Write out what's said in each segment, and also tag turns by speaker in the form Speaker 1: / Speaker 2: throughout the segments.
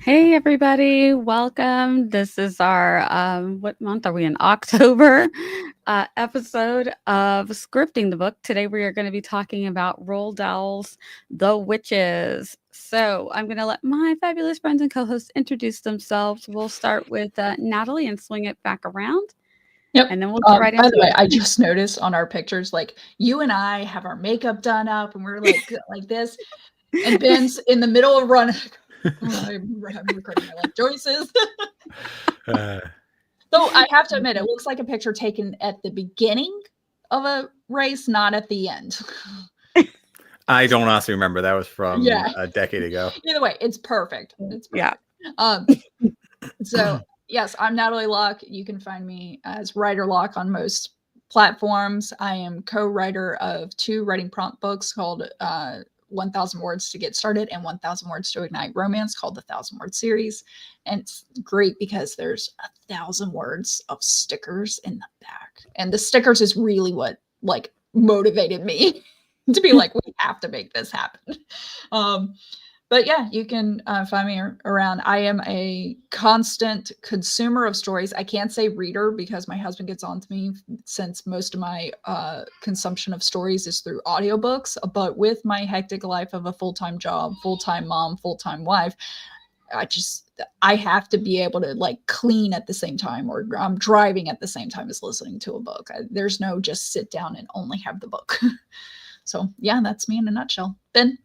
Speaker 1: Hey everybody, welcome. This is our what month are we in? October episode of Scripting the Book. Today we are going to be talking about Roald Dahl's The Witches. So I'm going to let my fabulous friends and co-hosts introduce themselves. We'll start with Natalie and swing it back around,
Speaker 2: Yep.
Speaker 1: and then we'll get right
Speaker 2: By
Speaker 1: into
Speaker 2: the way,
Speaker 1: it.
Speaker 2: I just noticed on our pictures, like you and I have our makeup done up, and we're like this, and Ben's in the middle of running. I'm recording my life choices. So I have to admit, it looks like a picture taken at the beginning of a race, not at the end.
Speaker 3: I don't honestly remember. That was from
Speaker 2: Yeah.
Speaker 3: a decade ago.
Speaker 2: Either way, it's perfect. It's perfect.
Speaker 1: Yeah.
Speaker 2: So yes, I'm Natalie Locke. You can find me as Writer Locke on most platforms. I am co-writer of 2 writing prompt books called 1,000 Words to Get Started and 1,000 Words to Ignite Romance, called the 1,000 Word series. And it's great because there's 1,000 words of stickers in the back. And the stickers is really what like motivated me to be like, we have to make this happen. But yeah, you can find me around. I am a constant consumer of stories. I can't say reader because my husband gets on to me, since most of my consumption of stories is through audiobooks. But with my hectic life of a full-time job, full-time mom, full-time wife, I have to be able to like clean at the same time, or I'm driving at the same time as listening to a book. There's no just sit down and only have the book. So yeah, that's me in a nutshell. Ben?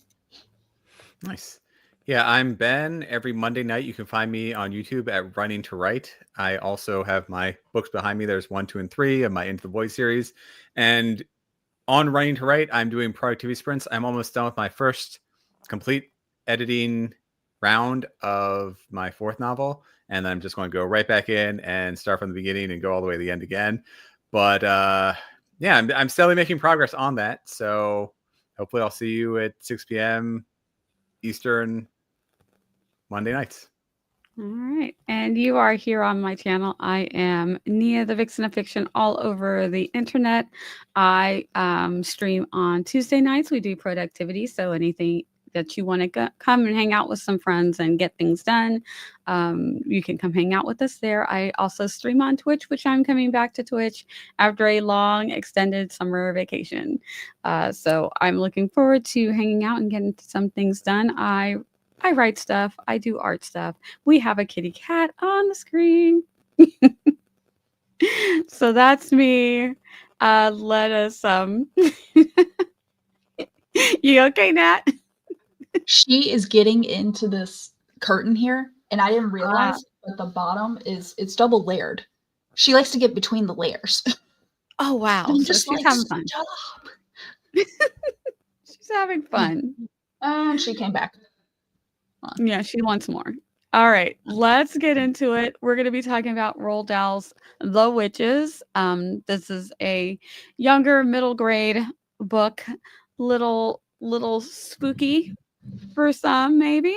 Speaker 3: Nice. Yeah, I'm Ben. Every Monday night, you can find me on YouTube at Running2Write. I also have my books behind me. There's 1, 2, and 3 of my Into the Void series. And on Running2Write, I'm doing productivity sprints. I'm almost done with my first complete editing round of my 4th novel. And then I'm just going to go right back in and start from the beginning and go all the way to the end again. But yeah, I'm steadily making progress on that. So hopefully I'll see you at 6 p.m. Eastern Monday nights.
Speaker 1: All right. And you are here on my channel. I am Nia, the Vixen of Fiction, all over the internet. I stream on Tuesday nights. We do productivity. So anything that you want to come and hang out with some friends and get things done, you can come hang out with us there. I also stream on Twitch, which I'm coming back to Twitch after a long extended summer vacation. So I'm looking forward to hanging out and getting some things done. I write stuff. I do art stuff. We have a kitty cat on the screen. So that's me. Let us You okay, Nat?
Speaker 2: She is getting into this curtain here, and I didn't realize that the bottom it's double layered. She likes to get between the layers.
Speaker 1: Oh wow.
Speaker 2: I'm
Speaker 1: So
Speaker 2: just
Speaker 1: she's
Speaker 2: like,
Speaker 1: having fun.
Speaker 2: stop.
Speaker 1: She's having fun.
Speaker 2: And she came back.
Speaker 1: Yeah, she wants more. All right, let's get into it. We're going to be talking about Roald Dahl's The Witches. This is a younger middle grade book, little spooky for some, maybe.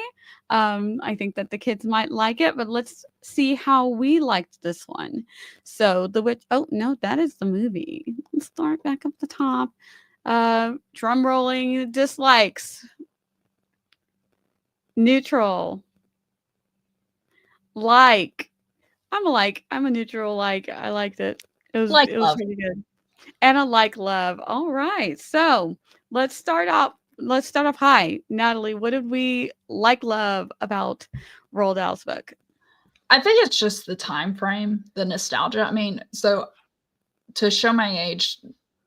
Speaker 1: I think that the kids might like it, but let's see how we liked this one. So the witch. Oh no, that is the movie. Let's start back up the top. Drum rolling. Dislikes. Neutral. Like. I'm a neutral like. I liked it. It was
Speaker 2: Love.
Speaker 1: really good. And a like love. All right. So let's start off high. Natalie, what did we like love about Roald Dahl's book?
Speaker 2: I think it's just the time frame, the nostalgia. I mean, so to show my age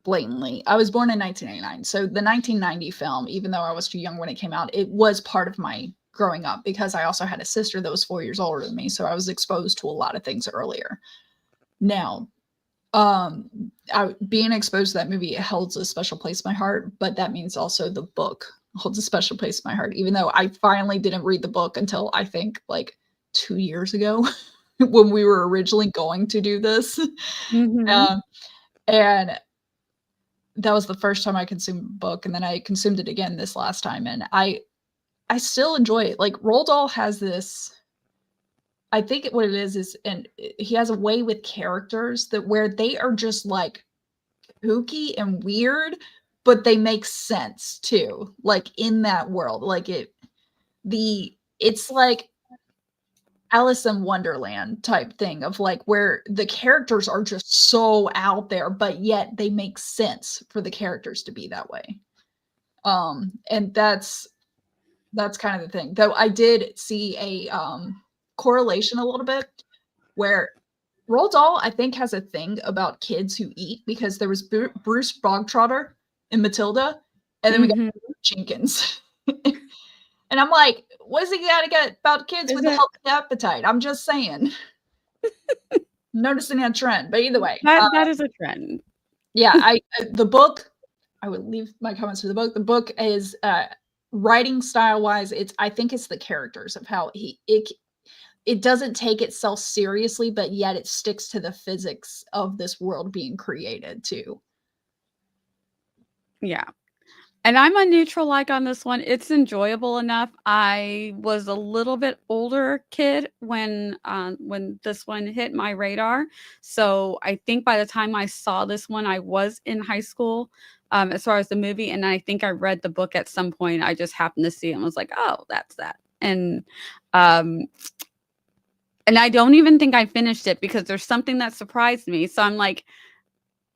Speaker 2: blatantly, I was born in 1989. So the 1990 film, even though I was too young when it came out, it was part of my growing up because I also had a sister that was 4 years older than me. So I was exposed to a lot of things earlier. Now, being exposed to that movie, it holds a special place in my heart, but that means also the book holds a special place in my heart, even though I finally didn't read the book until I think like 2 years ago when we were originally going to do this.
Speaker 1: Mm-hmm.
Speaker 2: And that was the first time I consumed a book, and then I consumed it again this last time, and I still enjoy it. Like Roald Dahl has this, I think what it is, and he has a way with characters that where they are just like kooky and weird, but they make sense too. Like in that world, like it's like Alice in Wonderland type thing of like where the characters are just so out there, but yet they make sense for the characters to be that way. And that's kind of the thing. Though I did see a correlation a little bit where Roald Dahl, I think, has a thing about kids who eat, because there was Bruce Bogtrotter in Matilda, and then we got Jenkins. And I'm like, what's he got to get about kids with a healthy appetite? I'm just saying. Noticing a trend, but either way.
Speaker 1: That is a trend.
Speaker 2: Yeah, the book, I would leave my comments for the book. The book is writing style wise, I think it's the characters of how it doesn't take itself seriously, but yet it sticks to the physics of this world being created too.
Speaker 1: Yeah. And I'm a neutral like on this one. It's enjoyable enough. I was a little bit older kid when this one hit my radar. So I think by the time I saw this one, I was in high school as far as the movie. And I think I read the book at some point. I just happened to see it and was like, oh, that's that. And I don't even think I finished it because there's something that surprised me. So I'm like,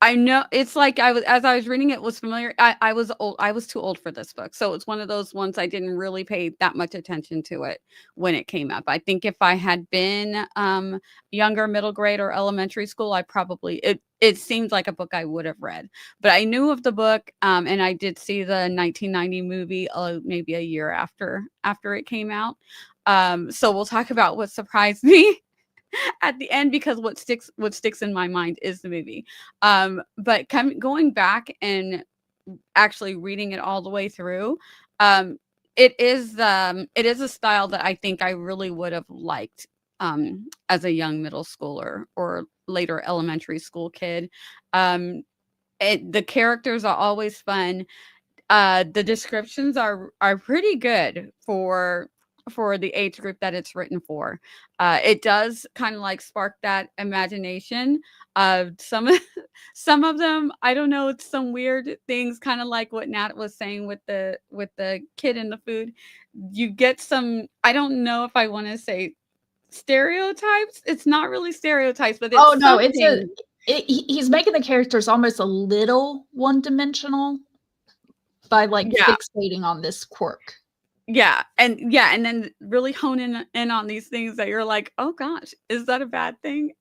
Speaker 1: I know it's like as I was reading it was familiar. I was old. I was too old for this book. So it's one of those ones I didn't really pay that much attention to it when it came up. I think if I had been younger, middle grade or elementary school, I probably, it seems like a book I would have read. But I knew of the book and I did see the 1990 movie maybe a year after it came out. So we'll talk about what surprised me at the end, because what sticks in my mind is the movie. But going back and actually reading it all the way through, it is a style that I think I really would have liked as a young middle schooler or later elementary school kid. The characters are always fun. The descriptions are pretty good for the age group that it's written for. It does kind of like spark that imagination. Some of them, I don't know, it's some weird things, kind of like what Nat was saying with the kid and the food. You get some, I don't know if I want to say stereotypes. It's not really stereotypes, but it's something.
Speaker 2: He's making the characters almost a little one-dimensional by like fixating on this quirk.
Speaker 1: And then really honing in on these things that you're like, oh gosh, is that a bad thing?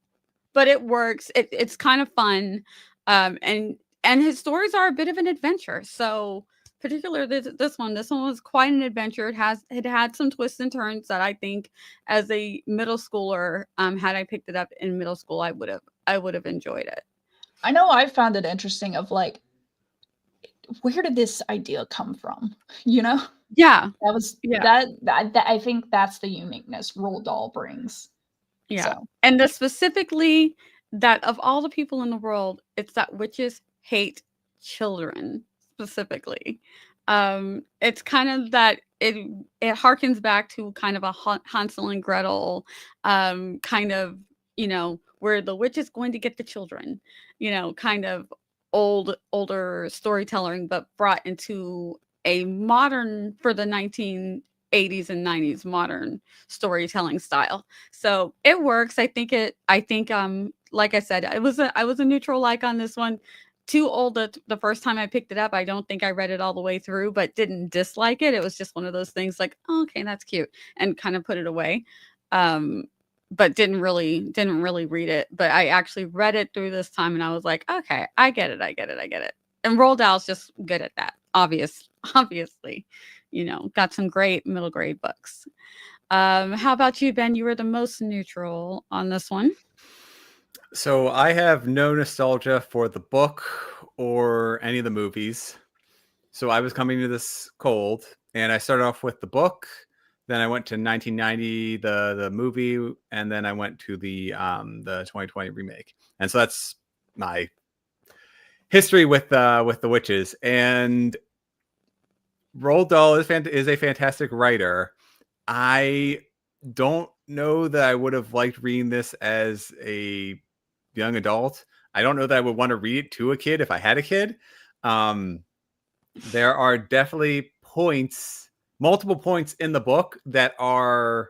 Speaker 1: But it works. It's kind of fun, and his stories are a bit of an adventure. So particularly this one was quite an adventure. It had some twists and turns that I think as a middle schooler, had I picked it up in middle school, I would have enjoyed it.
Speaker 2: I know I found it interesting of like, where did this idea come from? You know?
Speaker 1: Yeah.
Speaker 2: That I think that's the uniqueness Roald Dahl brings.
Speaker 1: Yeah. So. And specifically that of all the people in the world, it's that witches hate children specifically. It's kind of that it harkens back to kind of a Hansel and Gretel kind of, where the witch is going to get the children, kind of older storytelling, but brought into a modern, for the 1980s and 90s, modern storytelling style. So it works. I think like I said, I was a neutral like on this one. Too old the first time I picked it up. I don't think I read it all the way through, but didn't dislike it. It was just one of those things like, oh, okay, that's cute, and kind of put it away. But didn't really read it. But I actually read it through this time, and I was like, okay, I get it. And Roald Dahl's just good at that. Obviously, got some great middle grade books. How about you, Ben? You were the most neutral on this one.
Speaker 3: So I have no nostalgia for the book or any of the movies. So I was coming to this cold, and I started off with the book. Then I went to 1990, the movie, and then I went to the 2020 remake. And so that's my history with the witches. And Roald Dahl is a fantastic writer. I don't know that I would have liked reading this as a young adult. I don't know that I would want to read it to a kid if I had a kid. There are definitely multiple points in the book that are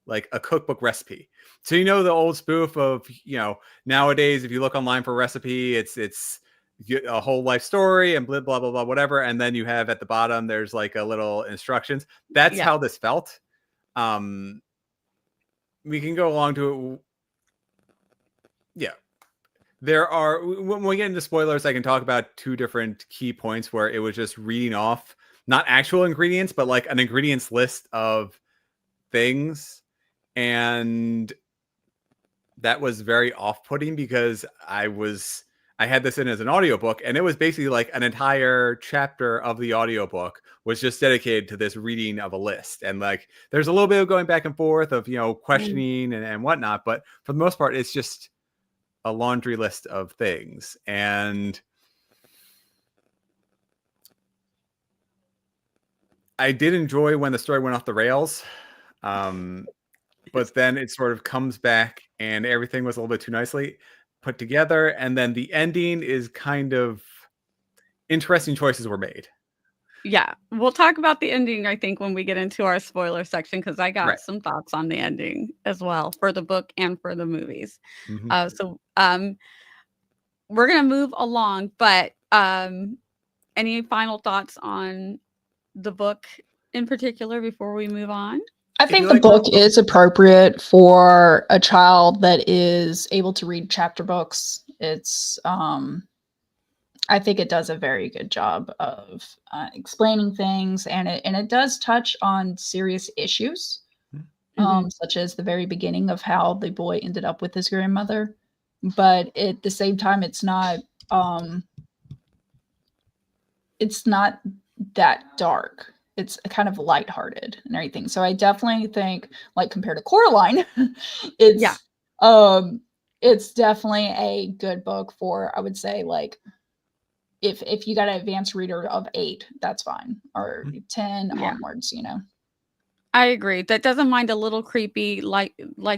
Speaker 3: like a cookbook recipe. So you know the old spoof of, you know, nowadays if you look online for a recipe, it's a whole life story and blah blah blah blah whatever, and then you have at the bottom there's like a little instructions. That's
Speaker 1: Yeah.
Speaker 3: how this felt. We can go along to it. Yeah. There are, when we get into spoilers, I can talk about two different key points where it was just reading off not actual ingredients, but like an ingredients list of things. And that was very off-putting because I had this in as an audiobook, and it was basically like an entire chapter of the audiobook was just dedicated to this reading of a list. And like there's a little bit of going back and forth of, you know, questioning and whatnot, but for the most part it's just a laundry list of things. And I did enjoy when the story went off the rails, but then it sort of comes back and everything was a little bit too nicely put together, and then the ending is kind of interesting choices were made.
Speaker 1: Yeah, we'll talk about the ending, I think, when we get into our spoiler section, because I got
Speaker 3: Right.
Speaker 1: some thoughts on the ending as well for the book and for the movies. So we're gonna move along, but any final thoughts on the book in particular before we move on?
Speaker 2: I think the book is appropriate for a child that is able to read chapter books. It's I think it does a very good job of explaining things, and it does touch on serious issues, such as the very beginning of how the boy ended up with his grandmother. But at the same time, it's not that dark. It's kind of lighthearted and everything. So I definitely think, like compared to Coraline, it's definitely a good book for, I would say, like if you got an advanced reader of 8, that's fine, or 10 onwards, you know.
Speaker 1: I agree. That doesn't mind a little creepy, like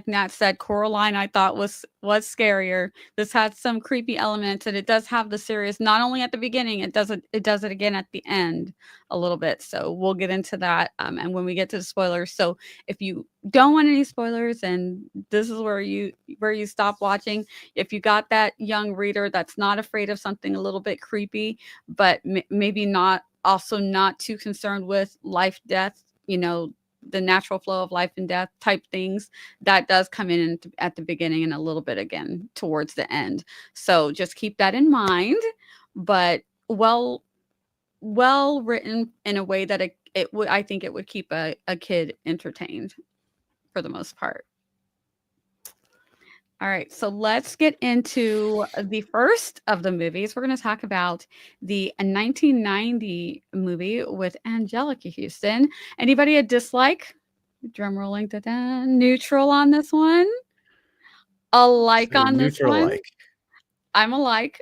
Speaker 1: Nat said. Coraline, I thought was scarier. This had some creepy elements, and it does have the serious. Not only at the beginning, it does it again at the end a little bit. So we'll get into that, and when we get to the spoilers. So if you don't want any spoilers, and this is where you stop watching. If you got that young reader that's not afraid of something a little bit creepy, but maybe not too concerned with life, death, you know, the natural flow of life and death type things, that does come in at the beginning and a little bit again towards the end. So just keep that in mind, but well written in a way that it would, I think it would keep a kid entertained for the most part. All right, so let's get into the first of the movies. We're going to talk about the 1990 movie with Angelica Houston. Anybody a dislike? Drum rolling. Neutral on this one. A like on this one.
Speaker 3: Like.
Speaker 1: I'm a like.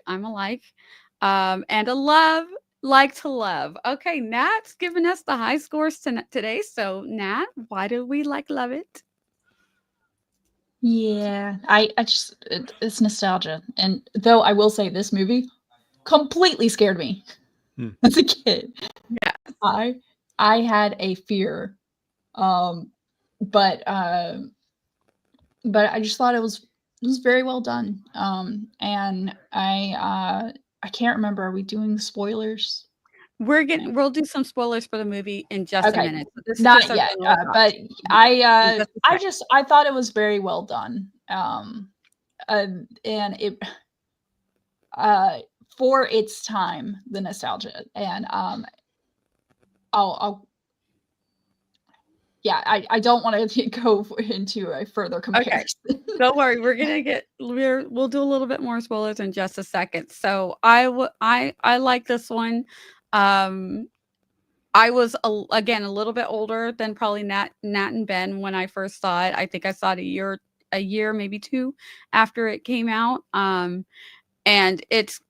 Speaker 1: And a love. Like to love. Okay, Nat's giving us the high scores today. So Nat, why do we love it?
Speaker 2: Yeah, I just it's nostalgia, and though I will say this movie completely scared me as a kid.
Speaker 1: Yeah,
Speaker 2: I had a fear, but I just thought it was very well done. And I can't remember. Are we doing spoilers?
Speaker 1: we'll do some spoilers for the movie in just a minute. So this
Speaker 2: Not
Speaker 1: is just
Speaker 2: yet, but I thought it was very well done. And it for its time, the nostalgia, and I'll I don't want to go into a further comparison.
Speaker 1: Okay. Don't worry, we'll do a little bit more spoilers in just a second. So I like this one. I was again a little bit older than probably Nat and Ben when I first saw it. I think I saw it a year, maybe 2 after it came out. And it's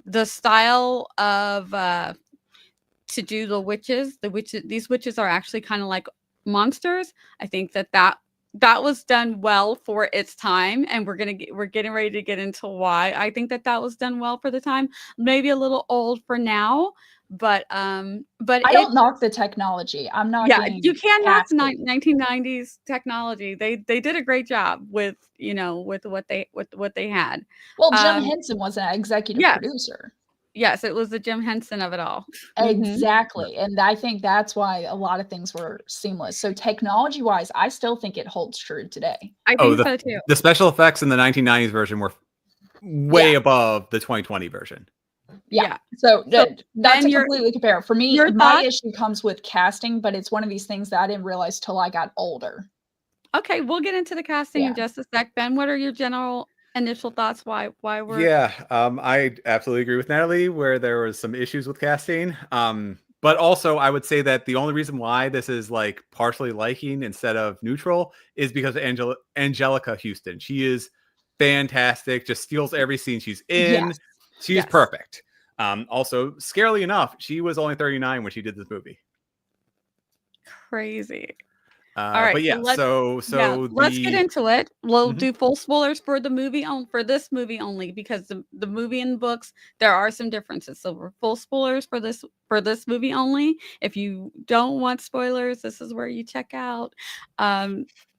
Speaker 1: the style of to do the witches. These witches are actually kind of like monsters. I think that that was done well for its time, and we're getting ready to get into why I think that was done well for the time. Maybe a little old for now, but
Speaker 2: I
Speaker 1: it
Speaker 2: don't knock the technology. I'm
Speaker 1: yeah, you
Speaker 2: knocking
Speaker 1: can't knock the
Speaker 2: casting.
Speaker 1: 1990s technology. They did a great job with, with what they had.
Speaker 2: Well, Jim
Speaker 1: Um,
Speaker 2: Henson was an executive
Speaker 1: yes,
Speaker 2: producer.
Speaker 1: yes, it was the Jim Henson of it all. Mhm.
Speaker 2: Exactly. And I think that's why a lot of things were seamless. So technology-wise, I still think it holds true today.
Speaker 1: I
Speaker 3: Oh,
Speaker 1: think so too.
Speaker 3: the special effects in the 1990s version were way
Speaker 2: Yeah.
Speaker 3: above the 2020 version.
Speaker 2: Yeah. So not
Speaker 1: Ben,
Speaker 2: to completely compare. For me,
Speaker 1: your
Speaker 2: my
Speaker 1: thoughts?
Speaker 2: issue comes with casting, but it's one of these things that I didn't realize till I got older.
Speaker 1: Okay, we'll get into the casting in
Speaker 2: Yeah.
Speaker 1: just a sec. Ben, what are your general initial thoughts? Why we're
Speaker 3: Yeah, I absolutely agree with Natalie where there was some issues with casting. But also I would say that the only reason why this is like partially liking instead of neutral is because of Angelica Houston. She is fantastic, just steals every scene she's in.
Speaker 2: Yes.
Speaker 3: She's
Speaker 1: Yes.
Speaker 3: perfect. Also, scarily enough, she was only 39 when she did this movie.
Speaker 1: crazy. All right,
Speaker 3: But yeah, so
Speaker 1: let's get into it. We'll
Speaker 3: Mhm.
Speaker 1: do full spoilers for the movie for this movie only, because the movie and books, there are some differences. So we're full spoilers for this movie only. If you don't want spoilers, this is where you check out.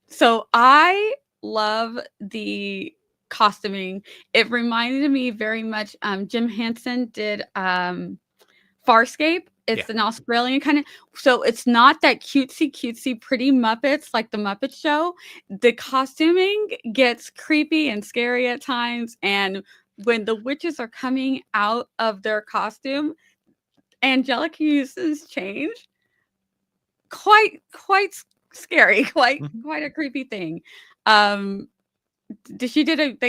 Speaker 1: So I love the costuming. It reminded me very much. Jim Henson did Farscape. It's
Speaker 3: Yeah.
Speaker 1: an Australian kind of, so it's not that cutesy pretty Muppets like the Muppet Show. The costuming gets creepy and scary at times, and when the witches are coming out of their costume, Angelica Houston's change, quite scary, quite a creepy thing. Um, they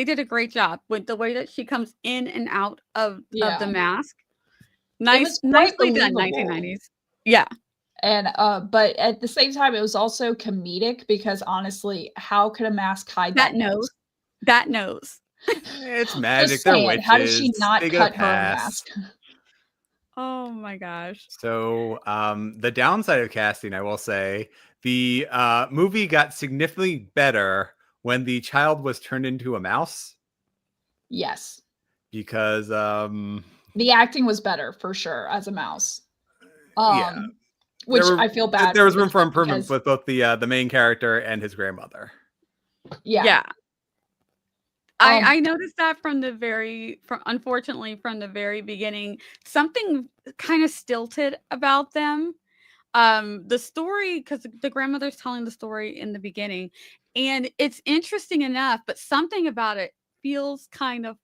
Speaker 1: did a great job with the way that she comes in and out of the
Speaker 2: Yeah.
Speaker 1: mask.
Speaker 2: It was quite
Speaker 1: Nicely done,
Speaker 2: believable.
Speaker 1: 1990s. Yeah.
Speaker 2: And but at the same time, it was also comedic because honestly, how could a mask hide that nose?
Speaker 1: That nose.
Speaker 3: It's magic.
Speaker 2: Just
Speaker 3: They're
Speaker 2: saying, how did she
Speaker 3: witches.
Speaker 2: not
Speaker 3: They get a
Speaker 2: cut her
Speaker 3: pass.
Speaker 2: mask?
Speaker 1: Oh my gosh.
Speaker 3: So, the downside of casting, I will say, the movie got significantly better when the child was turned into a mouse
Speaker 2: Yes.
Speaker 3: because,
Speaker 2: The acting was better for sure as a mouse.
Speaker 3: yeah,
Speaker 2: Which I feel bad
Speaker 3: there
Speaker 2: for
Speaker 3: was
Speaker 2: the
Speaker 3: room for
Speaker 2: kid
Speaker 3: improvement
Speaker 2: because
Speaker 3: with both the main character and his grandmother.
Speaker 2: yeah.
Speaker 1: Yeah.
Speaker 2: Um,
Speaker 1: I noticed that unfortunately from the very beginning, something kind of stilted about them. The story, because the grandmother's telling the story in the beginning, and it's interesting enough, but something about it feels kind of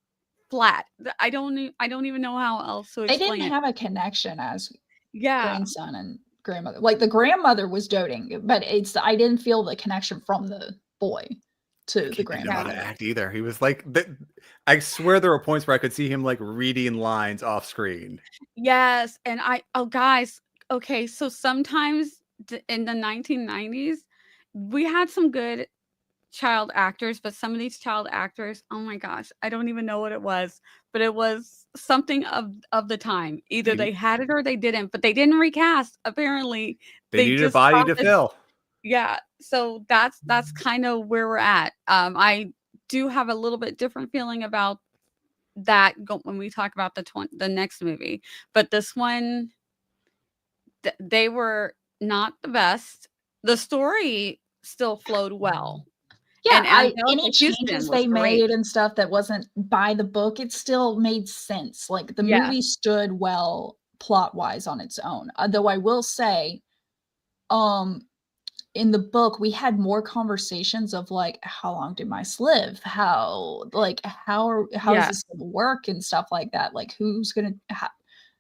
Speaker 1: flat. I don't even know how else to
Speaker 2: they didn't
Speaker 1: explain it.
Speaker 2: have a connection as
Speaker 1: Yeah.
Speaker 2: grandson and grandmother. Like the grandmother was doting, but I didn't feel the connection from the boy to the
Speaker 3: He didn't know how to
Speaker 2: grandmother.
Speaker 3: act either. He was like, I swear there were points where I could see him like reading lines off screen.
Speaker 1: Yes, and guys, okay, so sometimes in the 1990s, we had some good child actors, but some of these child actors, oh my gosh, I don't even know what it was, but it was something of the time. Either they had it or they didn't, but they didn't recast. Apparently,
Speaker 3: They
Speaker 1: they
Speaker 3: needed a
Speaker 1: just
Speaker 3: body
Speaker 1: thought
Speaker 3: to
Speaker 1: that,
Speaker 3: fill.
Speaker 1: yeah. So that's kind of where we're at. I do have a little bit different feeling about that when we talk about the next movie, but this one, they were not the best. The story still flowed well,
Speaker 2: Yeah,
Speaker 1: and
Speaker 2: any
Speaker 1: Angelica Houston
Speaker 2: changes
Speaker 1: was
Speaker 2: they
Speaker 1: great.
Speaker 2: made and stuff that wasn't by the book, it still made sense. Like the
Speaker 1: Yeah,
Speaker 2: movie stood well plot-wise on its own. Though I will say, um, in the book, we had more conversations of like, how long did mice live? How is
Speaker 1: yeah,
Speaker 2: this gonna work and stuff like that? Like, who's gonna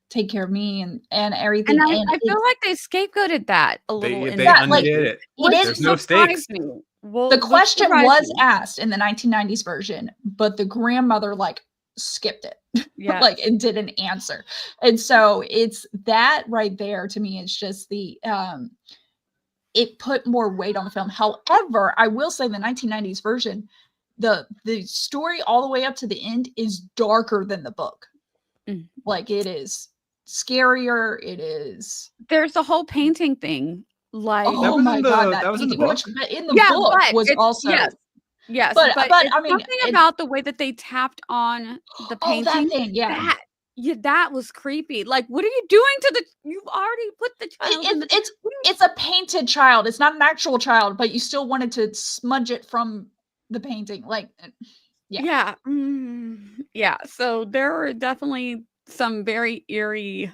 Speaker 2: take care of me and
Speaker 1: and
Speaker 2: everything. And
Speaker 1: I feel like they scapegoated that a little in
Speaker 3: They
Speaker 2: yeah,
Speaker 1: this
Speaker 2: like
Speaker 3: undid
Speaker 1: movie,
Speaker 3: it.
Speaker 2: it
Speaker 1: which
Speaker 3: There's
Speaker 2: is
Speaker 3: no
Speaker 1: surprised
Speaker 3: stakes.
Speaker 1: me.
Speaker 2: the
Speaker 1: Which
Speaker 2: question
Speaker 1: surprised
Speaker 2: was
Speaker 1: me.
Speaker 2: asked in the 1990s version, but the grandmother like skipped it.
Speaker 1: Yes.
Speaker 2: Like it didn't answer. And so it's that right there to me, it's just it put more weight on the film. However, I will say the 1990s version, the story all the way up to the end is darker than the book.
Speaker 1: Mm.
Speaker 2: Like it is scarier. It is
Speaker 1: There's the whole painting thing like
Speaker 3: That
Speaker 2: Oh
Speaker 3: was
Speaker 2: my
Speaker 3: in
Speaker 2: god,
Speaker 3: the
Speaker 2: that
Speaker 3: that was in the
Speaker 2: painting,
Speaker 3: book?
Speaker 2: but in the
Speaker 1: yeah,
Speaker 2: book
Speaker 1: but
Speaker 2: was
Speaker 1: it's
Speaker 2: also
Speaker 1: yes,
Speaker 2: but
Speaker 1: but
Speaker 2: I
Speaker 1: it's
Speaker 2: mean,
Speaker 1: something
Speaker 2: it
Speaker 1: about the way that they tapped on the
Speaker 2: oh, that
Speaker 1: painting
Speaker 2: thing, yeah.
Speaker 1: that yeah, that was creepy. Like, what are you doing to the you've already put the child in the what are you
Speaker 2: It's a painted child. It's not an actual child, but you still wanted to smudge it from the painting. Like, yeah.
Speaker 1: yeah, yeah, so there were definitely some very eerie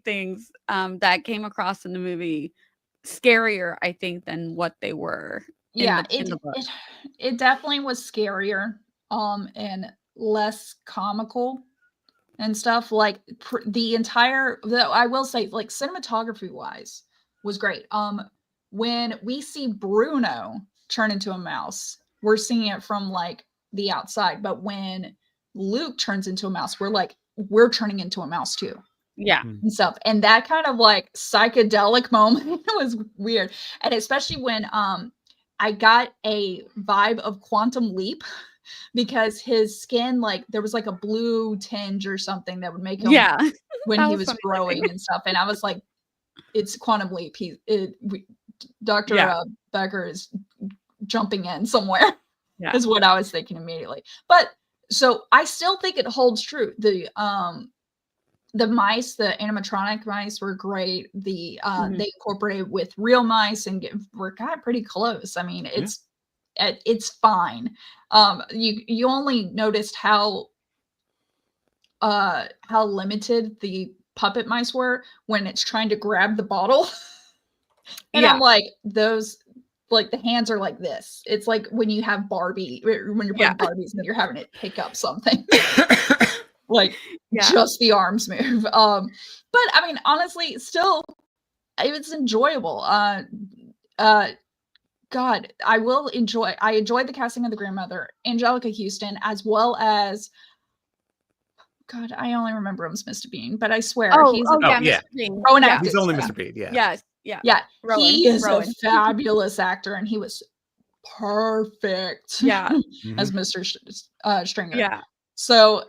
Speaker 1: things, that came across in the movie, scarier, I think, than what they were
Speaker 2: Yeah,
Speaker 1: in the book.
Speaker 2: it definitely was scarier, and less comical and stuff. Like the entire, I will say, like cinematography wise, was great. When we see Bruno turn into a mouse, we're seeing it from like the outside, but when Luke turns into a mouse, we're turning into a mouse too
Speaker 1: Yeah.
Speaker 2: and stuff. And that kind of like psychedelic moment was weird. And especially when I got a vibe of Quantum Leap because his skin, like there was like a blue tinge or something that would make him
Speaker 1: Yeah.
Speaker 2: when
Speaker 1: That
Speaker 2: he
Speaker 1: was
Speaker 2: was
Speaker 1: funny looking.
Speaker 2: growing and stuff. And I was like, it's Quantum Leap. Dr.
Speaker 1: Yeah.
Speaker 2: Becker is jumping in somewhere
Speaker 1: Yeah.
Speaker 2: is what I was thinking immediately. But so I still think it holds true. The mice, the animatronic mice were great. They incorporated with real mice and got pretty close. I mean, it's fine. You only noticed how limited the puppet mice were when it's trying to grab the bottle. And
Speaker 1: Yeah.
Speaker 2: I'm like, those, like the hands are like this. It's like when you have Barbie, when you're playing Barbies and you're having it pick up something. Like just the arms move. But I mean, honestly, still, it was enjoyable. God, I enjoyed the casting of the grandmother, Angelica Houston, as well as God, I only remember him as Mr. Bean, but I swear he's
Speaker 1: yeah,
Speaker 3: yeah.
Speaker 1: Mr. Bean.
Speaker 2: Rowan
Speaker 1: Yeah.
Speaker 2: acted.
Speaker 3: He's only Mr. Bean, yeah.
Speaker 1: Yes. Yeah.
Speaker 2: Yeah,
Speaker 1: Rowan.
Speaker 2: he is
Speaker 1: Rowan.
Speaker 2: a fabulous actor, and he was perfect.
Speaker 1: Yeah.
Speaker 2: As Mr. Stringer.
Speaker 1: Yeah.
Speaker 2: So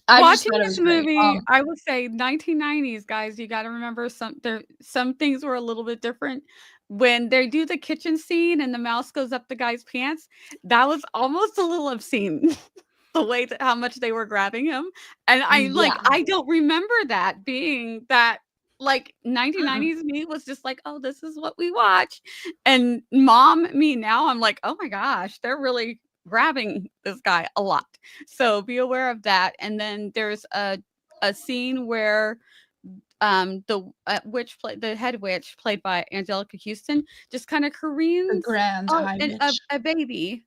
Speaker 2: I just
Speaker 1: Watching
Speaker 2: thought it
Speaker 1: this
Speaker 2: was great.
Speaker 1: movie, I would say 1990s, guys, you got to remember some things were a little bit different. When they do the kitchen scene and the mouse goes up the guy's pants, that was almost a little obscene. The way that how much they were grabbing him. And I don't remember that being that like 1990s me was just like, oh, this is what we watch. And mom, me now, I'm like, oh my gosh, they're really grabbing this guy a lot. So be aware of that. And then there's a scene where the head witch played by Angelica Houston just kind of
Speaker 2: The
Speaker 1: careens
Speaker 2: Grand High Witch.
Speaker 1: a baby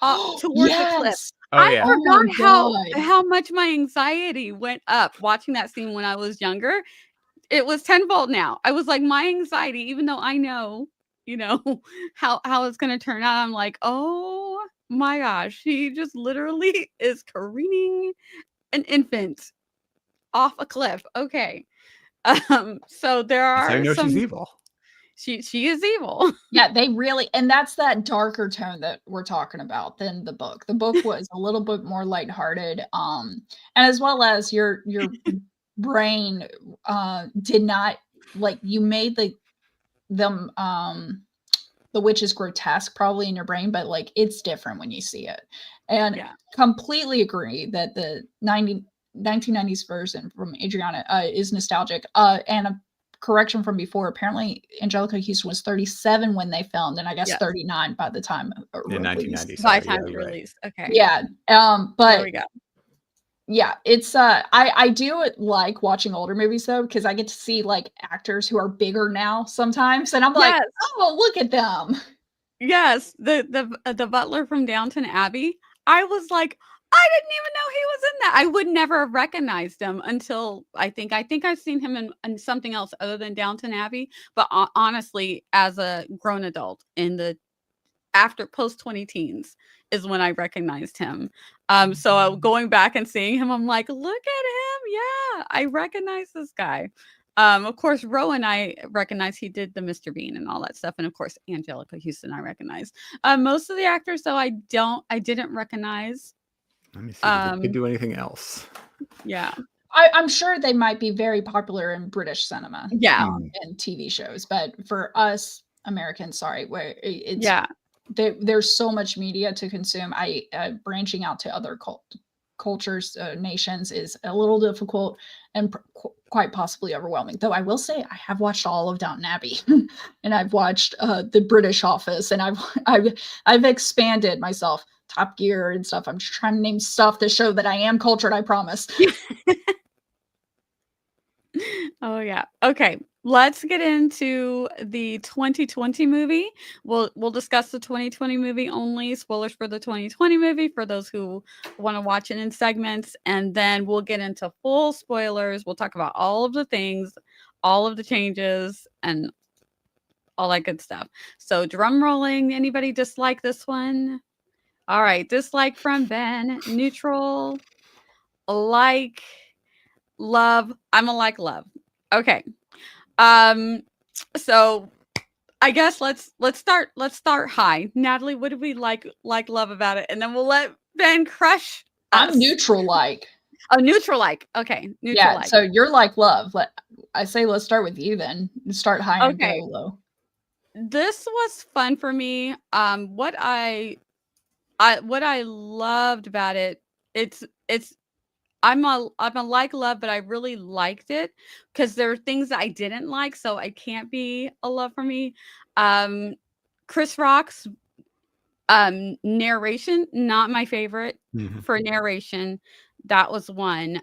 Speaker 1: towards the cliff.
Speaker 2: Yes.
Speaker 3: Oh,
Speaker 1: I
Speaker 3: yeah.
Speaker 2: Oh my
Speaker 1: forgot
Speaker 2: God.
Speaker 1: how much my anxiety went up watching that scene when I was younger. It was tenfold now. I was like, my anxiety, even though I know, how it's gonna turn out. I'm like, oh my gosh, she just literally is careening an infant off a cliff. Okay. So there
Speaker 3: That's how you
Speaker 1: are
Speaker 3: know
Speaker 1: some
Speaker 3: she's evil.
Speaker 1: she is evil.
Speaker 2: Yeah, they really, and that's that darker tone that we're talking about than the book. The book was a little bit more lighthearted, and as well as your brain did not, like, you made the witches grotesque probably in your brain, but like it's different when you see it. And completely agree that the 1990s version from Adriana is nostalgic. And a correction from before, apparently Angelica Houston was 37 when they filmed, and I guess 39 by the time
Speaker 3: in
Speaker 2: released.
Speaker 3: 1990.
Speaker 1: By
Speaker 3: Sorry,
Speaker 1: time
Speaker 3: yeah,
Speaker 1: it's
Speaker 3: you're right.
Speaker 1: released. Okay.
Speaker 2: Yeah.
Speaker 1: There
Speaker 2: But
Speaker 1: we go.
Speaker 2: yeah, it's I do like watching older movies though, because I get to see like actors who are bigger now sometimes, and I'm like,
Speaker 1: Yes.
Speaker 2: oh, look at them.
Speaker 1: Yes, the butler from Downton Abbey. I was like, I didn't even know he was in that. I would never have recognized him until I think I've seen him in something else other than Downton Abbey. But honestly, as a grown adult in the after post 20 teens is when I recognized him. So going back and seeing him, I'm like, look at him. Yeah, I recognize this guy. Of course, Rowan, I recognize he did the Mr. Bean and all that stuff. And of course, Angelica Houston, I recognize. Most of the actors, though, I didn't recognize.
Speaker 3: Let me see if they could do anything else.
Speaker 1: Yeah.
Speaker 2: I'm sure they might be very popular in British cinema,
Speaker 1: Yeah.
Speaker 2: and TV shows, but for us Americans, sorry, where it's
Speaker 1: Yeah.
Speaker 2: there's so much media to consume. Branching out to other cultures, nations is a little difficult and quite possibly overwhelming. Though I will say I have watched all of Downton Abbey, and I've watched the British Office, and I've expanded myself. Top Gear and stuff. I'm just trying to name stuff to show that I am cultured. I promise.
Speaker 1: Oh yeah. Okay. Let's get into the 2020 movie. We'll discuss the 2020 movie only. Spoilers for the 2020 movie for those who want to watch it in segments, and then we'll get into full spoilers. We'll talk about all of the things, all of the changes, and all that good stuff. So drum rolling. Anybody dislike this one? All right. Dislike from Ben. Neutral. Like. Love. I'm a like love. Okay. So I guess let's start high. Natalie, what do we like love about it? And then we'll let Ben crush us.
Speaker 2: I'm neutral like.
Speaker 1: Oh, neutral like. Okay. Neutral like.
Speaker 2: So you're like love. Let's start with you then. Start high and go low.
Speaker 1: This was fun for me. What I loved about it, it's I'm a like love, but I really liked it because there are things that I didn't like, so I can't be a love for me. Chris Rock's narration, not my favorite for narration. That was one.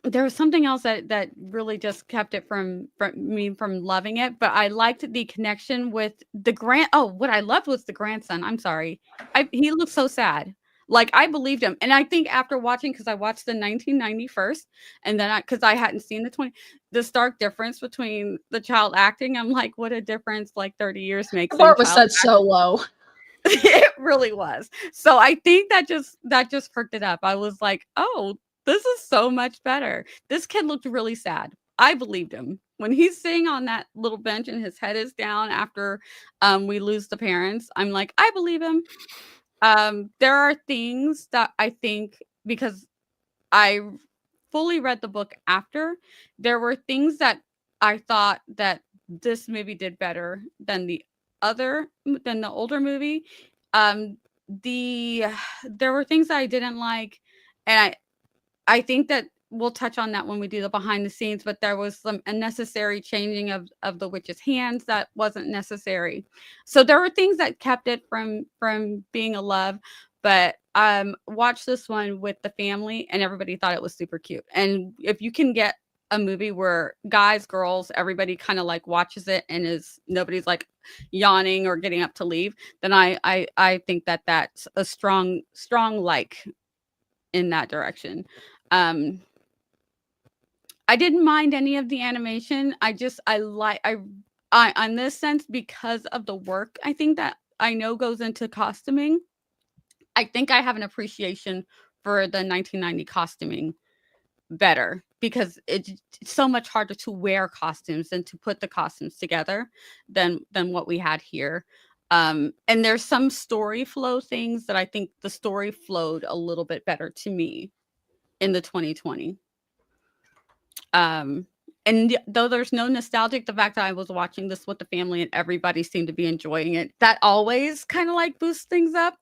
Speaker 1: There was something else that really just kept it from me from loving it, but I liked the connection with the what I loved was the grandson. I'm sorry. He looked so sad. Like I believed him. And I think after watching, because I watched the 1990 first, and then because I hadn't seen the stark difference between the child acting, I'm like, what a difference like 30 years makes.
Speaker 2: The bar was set so low.
Speaker 1: It really was. So I think that just perked it up. I was like, oh, this is so much better. This kid looked really sad. I believed him. When he's sitting on that little bench and his head is down after we lose the parents, I'm like, I believe him. There are things that I think, because I fully read the book after, there were things that I thought that this movie did better than the older movie. There were things that I didn't like, and I think that we'll touch on that when we do the behind the scenes, but there was some unnecessary changing of the witch's hands that wasn't necessary. So there were things that kept it from being a love, but watched this one with the family and everybody thought it was super cute. And if you can get a movie where guys, girls, everybody kind of like watches it and nobody's like yawning or getting up to leave, then I think that that's a strong like in that direction. I didn't mind any of the animation. I on this sense, because of the work I think that I know goes into costuming, I think I have an appreciation for the 1990 costuming better, because it's so much harder to wear costumes and to put the costumes together than what we had here. And there's some story flow things that I think the story flowed a little bit better to me in the 2020. And though there's no nostalgic, the fact that I was watching this with the family and everybody seemed to be enjoying it, that always kind of like boosts things up.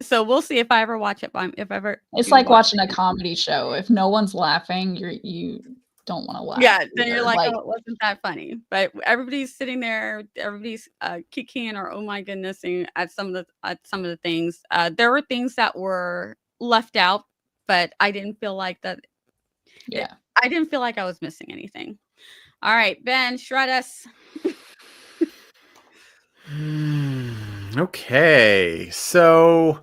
Speaker 1: So we'll see if I ever watch it.
Speaker 2: It's like watching a comedy show. If no one's laughing, you don't want to laugh.
Speaker 1: Yeah, then you're like, oh, it wasn't that funny. But everybody's sitting there, everybody's kicking or oh my goodness at some of the things. There were things that were left out, but I didn't feel like that.
Speaker 2: Yeah,
Speaker 1: I didn't feel like I was missing anything. All right, Ben, shred us.
Speaker 3: Okay, so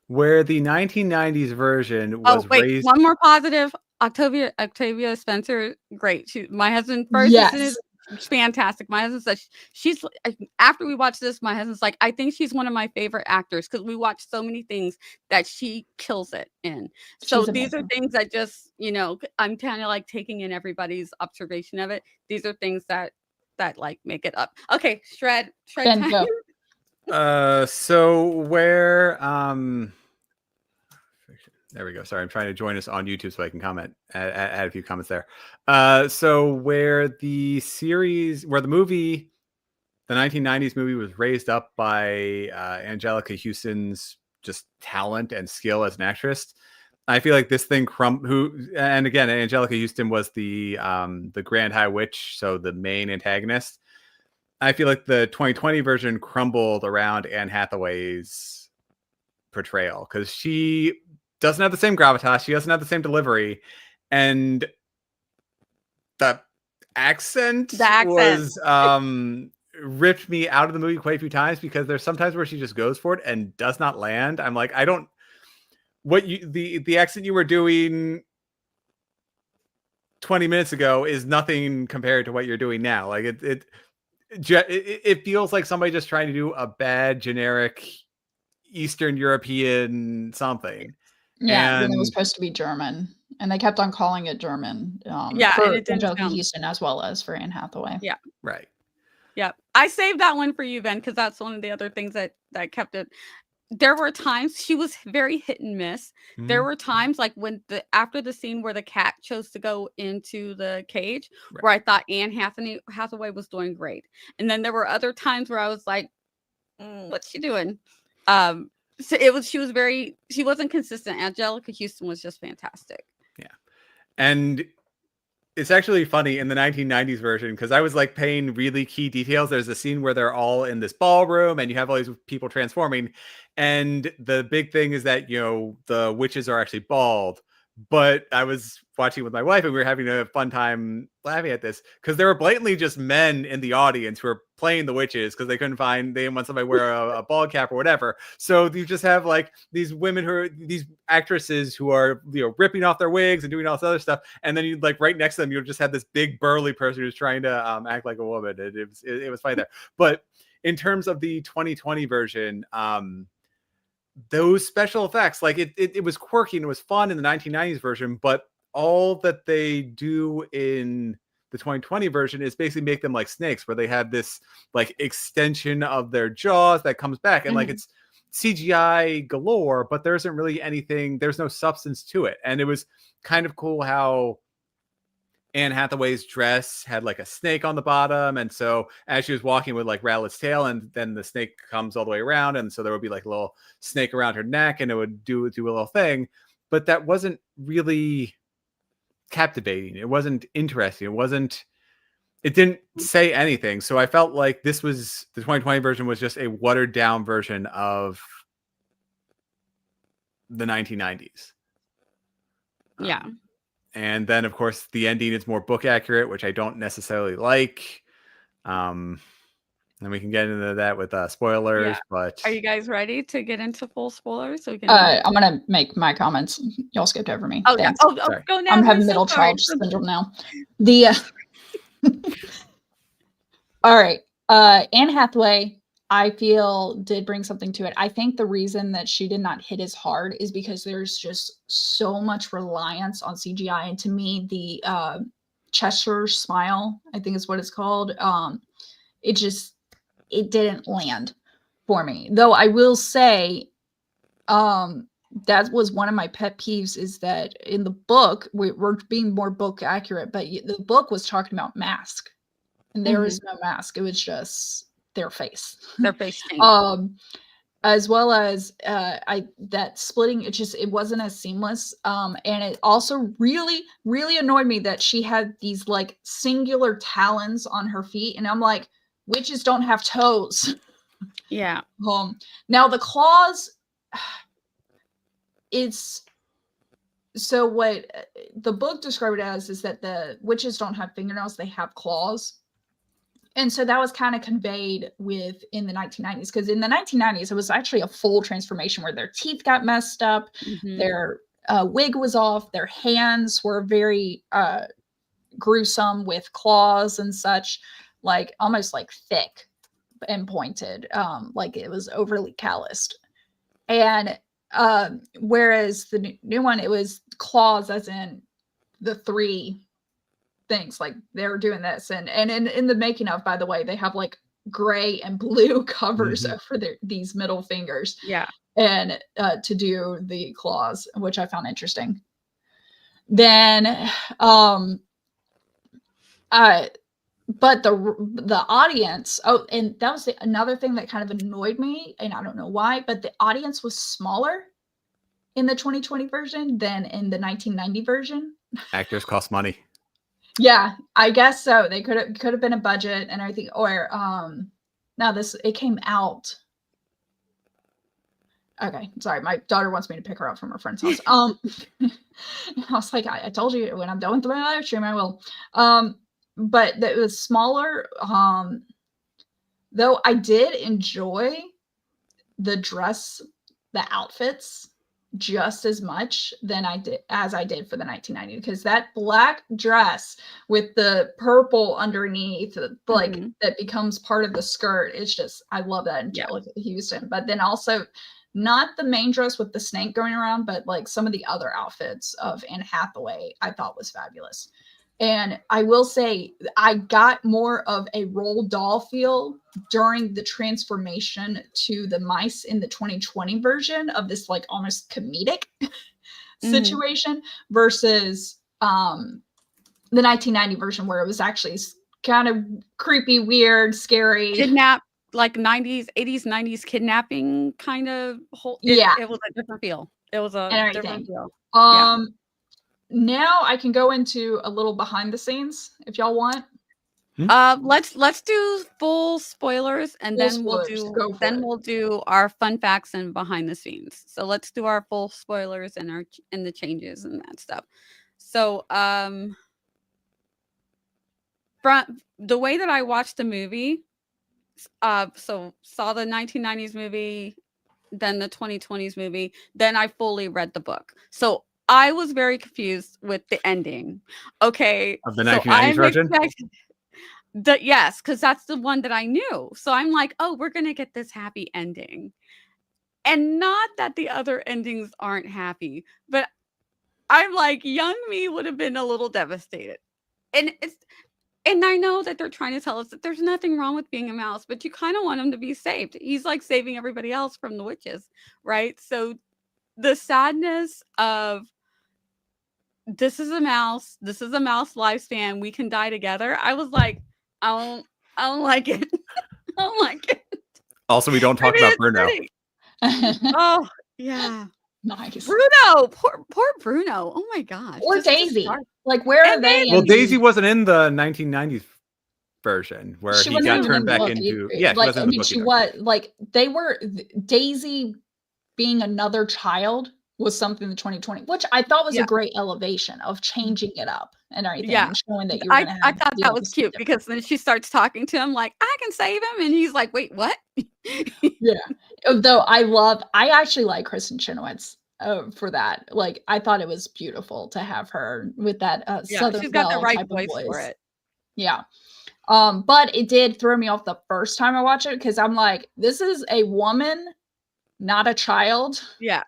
Speaker 3: where the 1990s version was raised.
Speaker 1: One more positive. Octavia Spencer, great. My husband first.
Speaker 2: Yes.
Speaker 1: Fantastic. My husband said she's, after we watched this, my husband's like, I think she's one of my favorite actors because we watched so many things that she kills it in. So these are things that just, I'm kind of like taking in everybody's observation of it. These are things that like make it up. Okay, shred
Speaker 2: time.
Speaker 3: So where There we go. Sorry, I'm trying to join us on YouTube so I can comment, add a few comments there. So where the movie, the 1990s movie, was raised up by Angelica Houston's just talent and skill as an actress, I feel like this thing and again, Angelica Houston was the Grand High Witch, so the main antagonist. I feel like the 2020 version crumbled around Anne Hathaway's portrayal because she doesn't have the same gravitas, she doesn't have the same delivery, and the accent was ripped me out of the movie quite a few times because there's sometimes where she just goes for it and does not land. I'm like, I don't. The accent you were doing 20 minutes ago is nothing compared to what you're doing now. Like it feels like somebody just trying to do a bad generic Eastern European something.
Speaker 2: Yeah, when it was supposed to be German, and they kept on calling it German. For Angelica Houston as well as for Anne Hathaway.
Speaker 1: Yeah,
Speaker 3: right.
Speaker 1: Yeah, I saved that one for you, Ben, because that's one of the other things that kept it. There were times she was very hit and miss. Mm-hmm. There were times like after the scene where the cat chose to go into the cage, where I thought Anne Hathaway was doing great, and then there were other times where I was like, "What's she doing?" So she wasn't consistent. Angelica Houston was just fantastic.
Speaker 3: Yeah, and it's actually funny in the 1990s version because I was like paying really key details. There's a scene where they're all in this ballroom and you have all these people transforming. And the big thing is that, the witches are actually bald. But I was watching with my wife and we were having a fun time laughing at this because there were blatantly just men in the audience who were playing the witches because they didn't want somebody to wear a bald cap or whatever. So you just have like these women these actresses who are, ripping off their wigs and doing all this other stuff. And then you like right next to them, you'll just have this big burly person who's trying to act like a woman. It was funny there. But in terms of the 2020 version, those special effects, like it was quirky and it was fun in the 1990s version, but all that they do in the 2020 version is basically make them like snakes, where they have this like extension of their jaws that comes back, and like it's CGI galore, but there isn't really anything. There's no substance to it, and it was kind of cool how Anne Hathaway's dress had like a snake on the bottom, and so as she was walking, would like rattle its tail, and then the snake comes all the way around, and so there would be like a little snake around her neck, and it would do a little thing. But that wasn't really captivating. It wasn't interesting. It didn't say anything. So I felt like the 2020 version was just a watered down version of the 1990s.
Speaker 1: Yeah.
Speaker 3: And then, of course, the ending is more book accurate, which I don't necessarily like. And we can get into that with spoilers. Yeah. But
Speaker 1: are you guys ready to get into full spoilers? So we can.
Speaker 2: I'm gonna make my comments. Y'all skipped over me.
Speaker 1: Oh, yeah. Go now.
Speaker 2: I'm having middle child syndrome now. All right. Anne Hathaway, I feel, did bring something to it. I think the reason that she did not hit as hard is because there's just so much reliance on CGI. And to me, the Cheshire Smile, I think is what it's called. It didn't land for me. Though I will say, that was one of my pet peeves, is that in the book, we're being more book accurate, but the book was talking about mask, and there is no mask. It was just their face.
Speaker 1: Their face paint.
Speaker 2: As well as that splitting, it wasn't as seamless. And it also really, really annoyed me that she had these like singular talons on her feet, and I'm like, witches don't have toes.
Speaker 1: Yeah.
Speaker 2: Now the claws, so what the book described it as is that the witches don't have fingernails, they have claws. And so that was kind of conveyed in the 1990s, because in the 1990s, it was actually a full transformation where their teeth got messed up, their wig was off, their hands were very gruesome with claws and such, like almost like thick and pointed, like it was overly calloused. And whereas the new one, it was claws as in the three things, like they were doing this, and in the making of, by the way, they have like gray and blue covers over these middle fingers.
Speaker 1: Yeah.
Speaker 2: and to do the claws, which I found interesting. Then, but the audience, oh, and that was another thing that kind of annoyed me, and I don't know why, but the audience was smaller in the 2020 version than in the 1990 version.
Speaker 3: Actors cost money.
Speaker 2: Yeah, I guess so. They could have been a budget and everything, or now it came out. Okay, sorry, my daughter wants me to pick her up from her friend's house. I was like, I told you when I'm done with my live stream, I will. But it was smaller. Though I did enjoy the outfits just as much as I did for the 1990, because that black dress with the purple underneath, like that becomes part of the skirt. It's just, I love that in Angelica Houston. But then also not the main dress with the snake going around, but like some of the other outfits of Anne Hathaway, I thought was fabulous. And I will say, I got more of a Roald Dahl feel during the transformation to the mice in the 2020 version of this, like, almost comedic situation versus the 1990 version, where it was actually kind of creepy, weird, scary.
Speaker 1: Like 90s, 80s, 90s kidnapping kind of whole. It was a different feel. It was a different feel.
Speaker 2: Now I can go into a little behind the scenes if y'all want.
Speaker 1: Let's do full spoilers, and then we'll do our fun facts and behind the scenes. So let's do our full spoilers and the changes and that stuff. So from the way that I watched the movie, so saw the 1990s movie, then the 2020s movie, then I fully read the book. So I was very confused with the ending. Okay.
Speaker 3: Of the 1990s version?
Speaker 1: Yes, because that's the one that I knew. So I'm like, oh, we're going to get this happy ending. And not that the other endings aren't happy, but I'm like, young me would have been a little devastated. And I know that they're trying to tell us that there's nothing wrong with being a mouse, but you kind of want him to be saved. He's like saving everybody else from the witches, right? So the sadness of this is a mouse lifespan, we can die together. I was like, I don't like it. I don't like it.
Speaker 3: Also, we don't talk about Bruno.
Speaker 1: Oh, yeah.
Speaker 2: Nice.
Speaker 1: Bruno, poor Bruno. Oh my gosh.
Speaker 2: Or Daisy. Like, where are they?
Speaker 3: Well, Daisy wasn't in the 1990s version where he got turned back into. Yeah,
Speaker 2: like, I mean, she was like, they were Daisy being another child was something in the 2020, which I thought was a great elevation of changing it up and everything, and showing that you.
Speaker 1: I thought that was cute because then she starts talking to him like, I can save him, and he's like, wait, what?
Speaker 2: Yeah. Though I actually like Kristen Chenoweth for that. Like, I thought it was beautiful to have her with that Southern
Speaker 1: she's got the right
Speaker 2: type
Speaker 1: voice
Speaker 2: of voice
Speaker 1: for it.
Speaker 2: Yeah. But it did throw me off the first time I watched it, because I'm like, this is a woman, not a child.
Speaker 1: Yeah.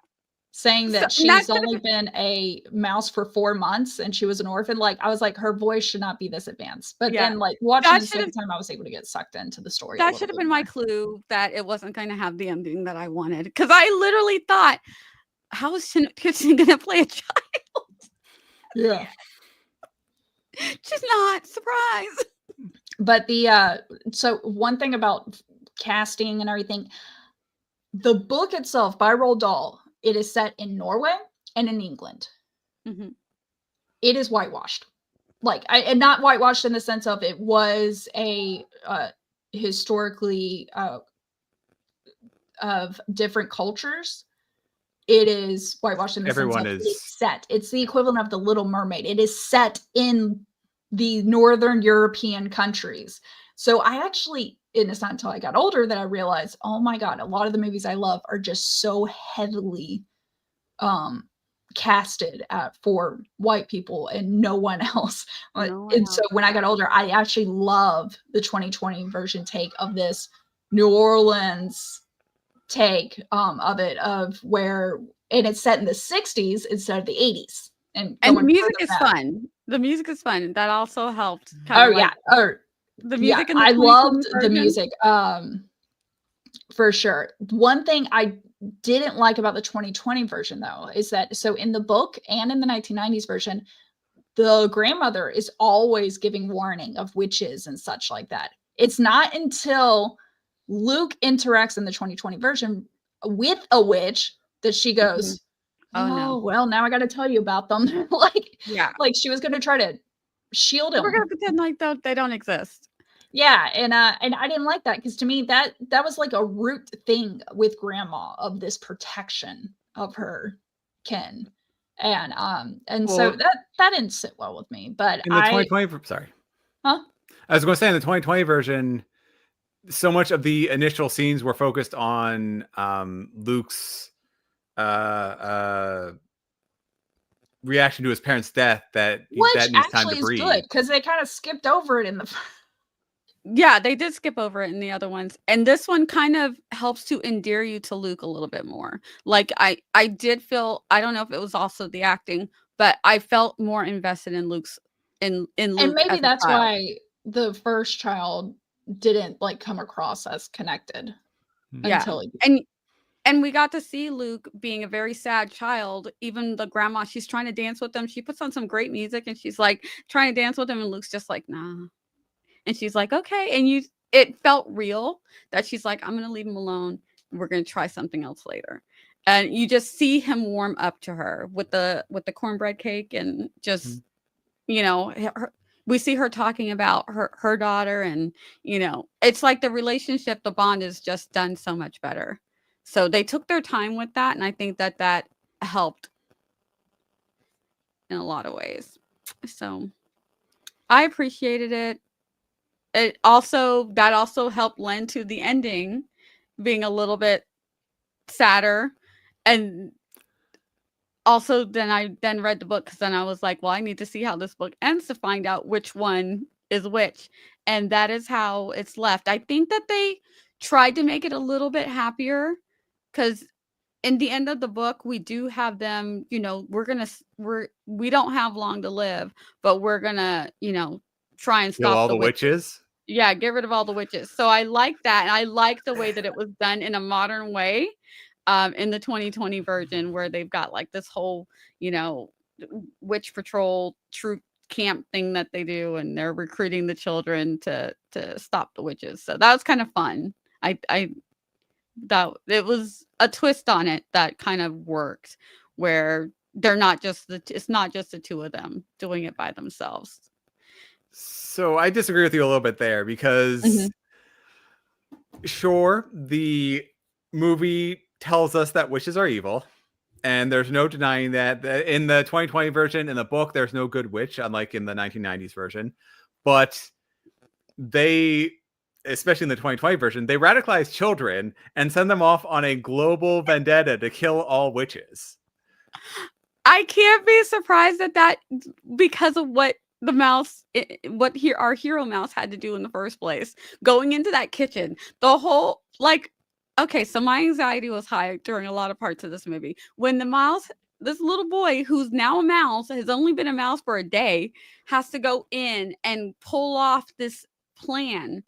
Speaker 2: Saying that she's only been a mouse for 4 months and she was an orphan. Like, I was like, her voice should not be this advanced. But then, like, watching the second time, I was able to get sucked into the story.
Speaker 1: That should have been my clue that it wasn't going to have the ending that I wanted. Because I literally thought, how is Kristen going to play a child?
Speaker 2: Yeah.
Speaker 1: She's not. Surprise.
Speaker 2: But so one thing about casting and everything, the book itself by Roald Dahl, it is set in Norway and in England.
Speaker 1: Mm-hmm.
Speaker 2: It is whitewashed. Like, and not whitewashed in the sense of it was a historically of different cultures. It is whitewashed in the sense of it's set. It's the equivalent of The Little Mermaid. It is set in the Northern European countries. So I actually, and it's not until I got older that I realized, oh my God, a lot of the movies I love are just so heavily casted for white people and no one else. So when I got older, I actually love the 2020 version take of this New Orleans take of it, of where, and it's set in the 60s instead of the 80s. And
Speaker 1: the music is fun. The music is fun. That also helped. The music.
Speaker 2: I loved the music for sure. One thing I didn't like about the 2020 version, though, is that so in the book and in the 1990s version, the grandmother is always giving warning of witches and such like that. It's not until Luke interacts in the 2020 version with a witch that she goes,
Speaker 1: Oh,
Speaker 2: "Oh,
Speaker 1: no.
Speaker 2: well, now I got to tell you about them."
Speaker 1: Yeah.
Speaker 2: Like she was going to try to shield
Speaker 1: We're
Speaker 2: him.
Speaker 1: gonna pretend like they don't exist.
Speaker 2: Yeah, and I didn't like that because to me that was like a root thing with grandma of this protection of her kin. And so
Speaker 3: Well,
Speaker 2: that didn't sit well with me. But
Speaker 3: in the 2020, sorry,
Speaker 2: huh?
Speaker 3: I was going to say in the 2020 version, so much of the initial scenes were focused on Luke's reaction to his parents' death that
Speaker 2: Which
Speaker 3: needs time to
Speaker 2: actually is good
Speaker 3: breathe.
Speaker 2: because they kind of skipped over it in the
Speaker 1: Yeah, they did skip over it in the other ones, and this one kind of helps to endear you to Luke a little bit more. Like, I did feel, I don't know if it was also the acting, but I felt more invested in Luke's in
Speaker 2: and
Speaker 1: Luke
Speaker 2: maybe
Speaker 1: as a
Speaker 2: that's
Speaker 1: child.
Speaker 2: why the first child didn't like come across as connected
Speaker 1: Yeah,
Speaker 2: until he
Speaker 1: and we got to see Luke being a very sad child. Even the grandma, she's trying to dance with them. She puts on some great music, and she's like trying to dance with him, and Luke's just like, nah. And she's like, okay. And it felt real that she's like, I'm gonna leave him alone. We're gonna try something else later. And you just see him warm up to her with the cornbread cake, and just we see her talking about her daughter, and it's like the relationship, the bond is just done so much better. So they took their time with that, and I think that helped in a lot of ways. So I appreciated it. That also helped lend to the ending being a little bit sadder. And also then I read the book, because then I was like, well, I need to see how this book ends to find out which one is which. And that is how it's left. I think that they tried to make it a little bit happier, because in the end of the book, we do have them, we don't have long to live, but we're gonna, try and
Speaker 3: Kill
Speaker 1: stop
Speaker 3: all
Speaker 1: the
Speaker 3: the
Speaker 1: witches.
Speaker 3: witches.
Speaker 1: Yeah, get rid of all the witches. So I like that, and I like the way that it was done in a modern way, in the 2020 version, where they've got like this whole, witch patrol troop camp thing that they do, and they're recruiting the children to stop the witches. So that was kind of fun. I that it was a twist on it that kind of worked, where it's not just the two of them doing it by themselves.
Speaker 3: So I disagree with you a little bit there, because sure, the movie tells us that witches are evil, and there's no denying that. In the 2020 version, in the book, there's no good witch, unlike in the 1990s version. But they, especially in the 2020 version, they radicalize children and send them off on a global vendetta to kill all witches.
Speaker 1: I can't be surprised at that, because of what the mouse, our hero mouse had to do in the first place. Going into that kitchen, the whole, like, okay, so my anxiety was high during a lot of parts of this movie. When this little boy who's now a mouse, has only been a mouse for a day, has to go in and pull off this plan.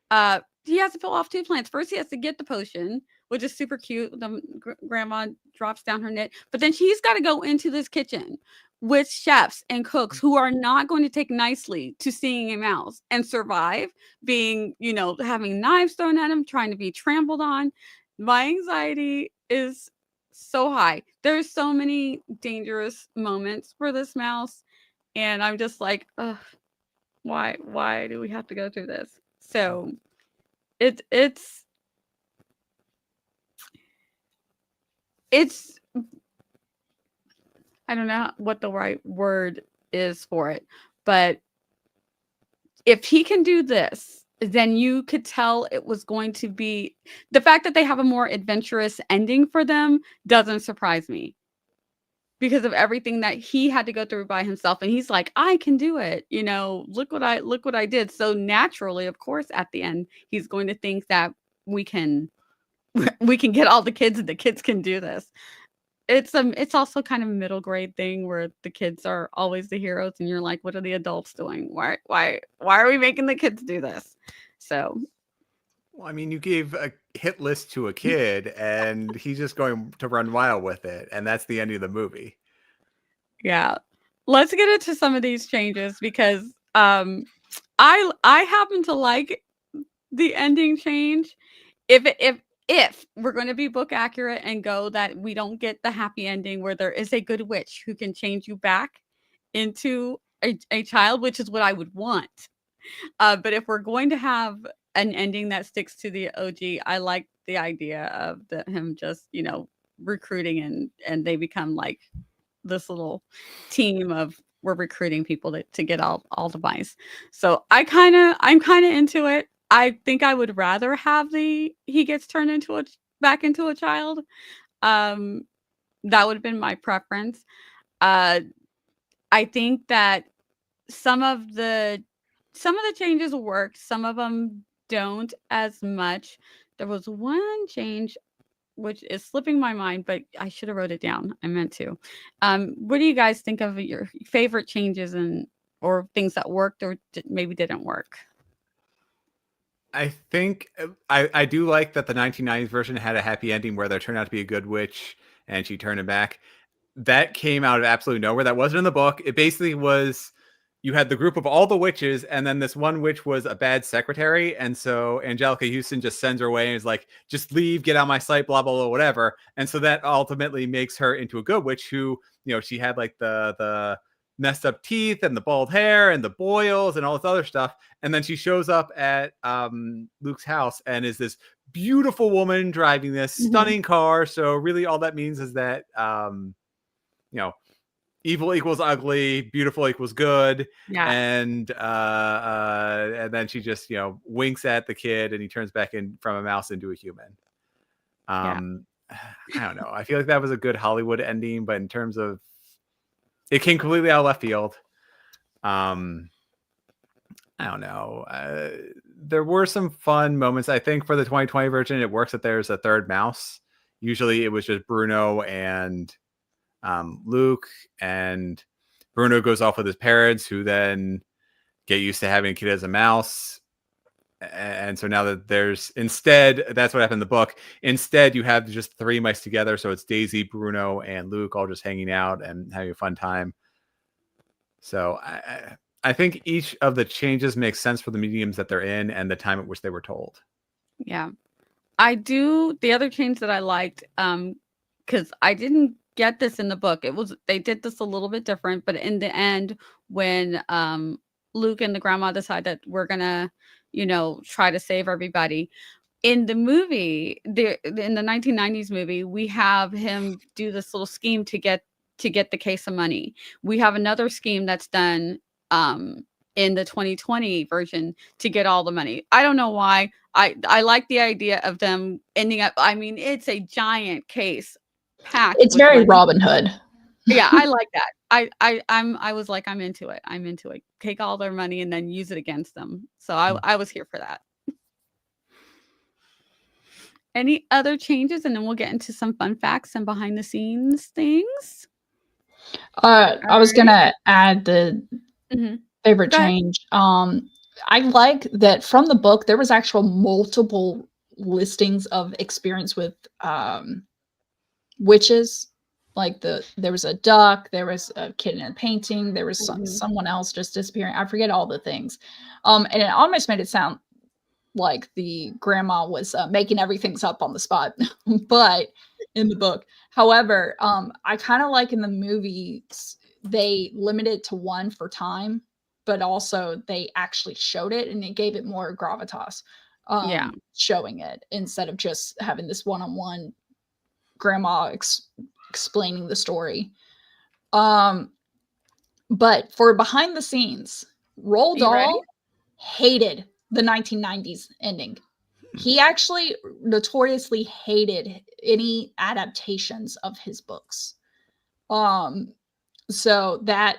Speaker 1: He has to pull off two plans. First, he has to get the potion, which is super cute. The grandma drops down her knit, but then she's got to go into this kitchen with chefs and cooks who are not going to take nicely to seeing a mouse and survive being, having knives thrown at him, trying to be trampled on. My anxiety is so high. There's so many dangerous moments for this mouse, and I'm just like, ugh, why do we have to go through this? So it's I don't know what the right word is for it, but if he can do this, then you could tell it was going to be, the fact that they have a more adventurous ending for them doesn't surprise me, because of everything that he had to go through by himself. And he's like, I can do it. Look what I did. So naturally, of course, at the end, he's going to think that we can get all the kids, and the kids can do this. It's also kind of a middle grade thing where the kids are always the heroes, and you're like, what are the adults doing? Why are we making the kids do this? So
Speaker 3: Well, I mean, you gave a hit list to a kid, and he's just going to run wild with it, and that's the ending of the movie.
Speaker 1: Yeah. Let's get into some of these changes because I happen to like the ending change. If we're going to be book accurate and go that we don't get the happy ending where there is a good witch who can change you back into a child, which is what I would want. But if we're going to have an ending that sticks to the OG, I like the idea of him just, recruiting and they become like this little team of we're recruiting people to get all the mice. So I'm kind of into it. I think I would rather have he gets turned into back into a child. That would have been my preference. I think that some of the changes worked, some of them don't as much. There was one change which is slipping my mind, but I should have wrote it down. I meant to. What do you guys think of your favorite changes or things that worked or maybe didn't work?
Speaker 3: I think I do like that the 1990s version had a happy ending where there turned out to be a good witch and she turned him back. That came out of absolutely nowhere. That wasn't in the book. It basically was you had the group of all the witches, and then this one witch was a bad secretary. And so Angelica Houston just sends her away and is like, just leave, get out of my sight, blah, blah, blah, whatever. And so that ultimately makes her into a good witch who, she had like the messed up teeth and the bald hair and the boils and all this other stuff. And then she shows up at Luke's house and is this beautiful woman driving this stunning car. So really all that means is that, evil equals ugly, beautiful equals good.
Speaker 1: Yeah.
Speaker 3: And then she just, winks at the kid and he turns back in from a mouse into a human. I don't know. I feel like that was a good Hollywood ending, but in terms of it came completely out of left field. I don't know. There were some fun moments. I think for the 2020 version, it works that there's a third mouse. Usually it was just Bruno and Luke, and Bruno goes off with his parents who then get used to having a kid as a mouse. And so now that that's what happened in the book. Instead, you have just three mice together. So it's Daisy, Bruno, and Luke all just hanging out and having a fun time. So I think each of the changes makes sense for the mediums that they're in and the time at which they were told.
Speaker 1: Yeah. I do. The other change that I liked, because I didn't get this in the book. They did this a little bit different, but in the end, when Luke and the grandma decide that we're gonna, try to save everybody. In the movie, in the 1990s movie, we have him do this little scheme to get the case of money. We have another scheme that's done in the 2020 version to get all the money. I don't know why. I like the idea of them ending up. I mean, it's a giant case packed.
Speaker 2: It's very money. Robin Hood.
Speaker 1: Yeah, I like that. I was like, I'm into it. Take all their money and then use it against them. So I was here for that. Any other changes? And then we'll get into some fun facts and behind the scenes things.
Speaker 2: I was gonna add the favorite change. I like that from the book there was actual multiple listings of experience with witches. Like there was a duck, there was a kid in a painting, there was someone else just disappearing. I forget all the things. And it almost made it sound like the grandma was making everything up on the spot, but in the book. However, I kind of like in the movies, they limited to one for time, but also they actually showed it and it gave it more gravitas. Showing it instead of just having this one-on-one grandma explaining the story. But for behind the scenes, Roald Dahl hated the 1990s ending. He actually notoriously hated any adaptations of his books. So that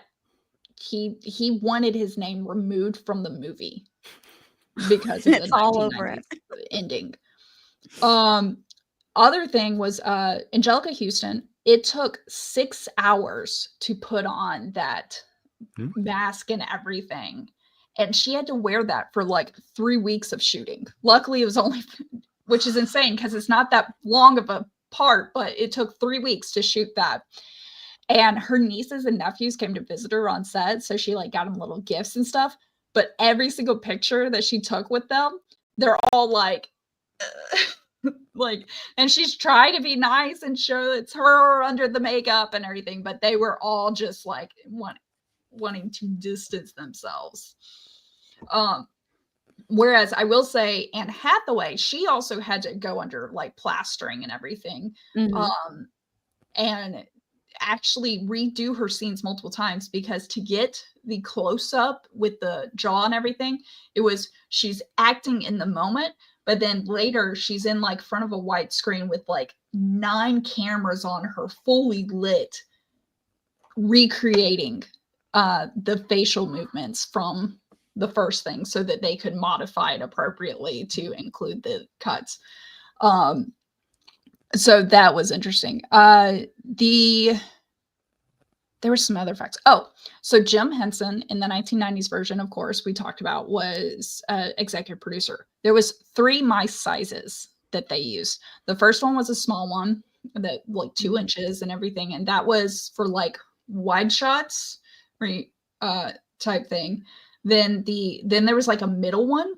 Speaker 2: he wanted his name removed from the movie because of the 1990s ending. Other thing was Angelica Houston. It took 6 hours to put on that mask and everything. And she had to wear that for like 3 weeks of shooting. Luckily, it was only, which is insane because it's not that long of a part, but it took 3 weeks to shoot that. And her nieces and nephews came to visit her on set. So she like got them little gifts and stuff. But every single picture that she took with them, they're all like, like, and she's trying to be nice and show it's her under the makeup and everything, but they were all just like wanting to distance themselves. Whereas I will say Anne Hathaway, she also had to go under like plastering and everything. And actually redo her scenes multiple times, because to get the close-up with the jaw and everything, it was she's acting in the moment, but then later she's in like front of a white screen with like 9 cameras on her, fully lit, recreating the facial movements from the first thing so that they could modify it appropriately to include the cuts. So that was interesting. There were some other facts. Oh, so Jim Henson in the 1990s version, of course, we talked about, was executive producer. There was 3 mice sizes that they used. The first one was a small one that like 2 inches and everything. And that was for like wide shots, right, type thing. Then there was like a middle one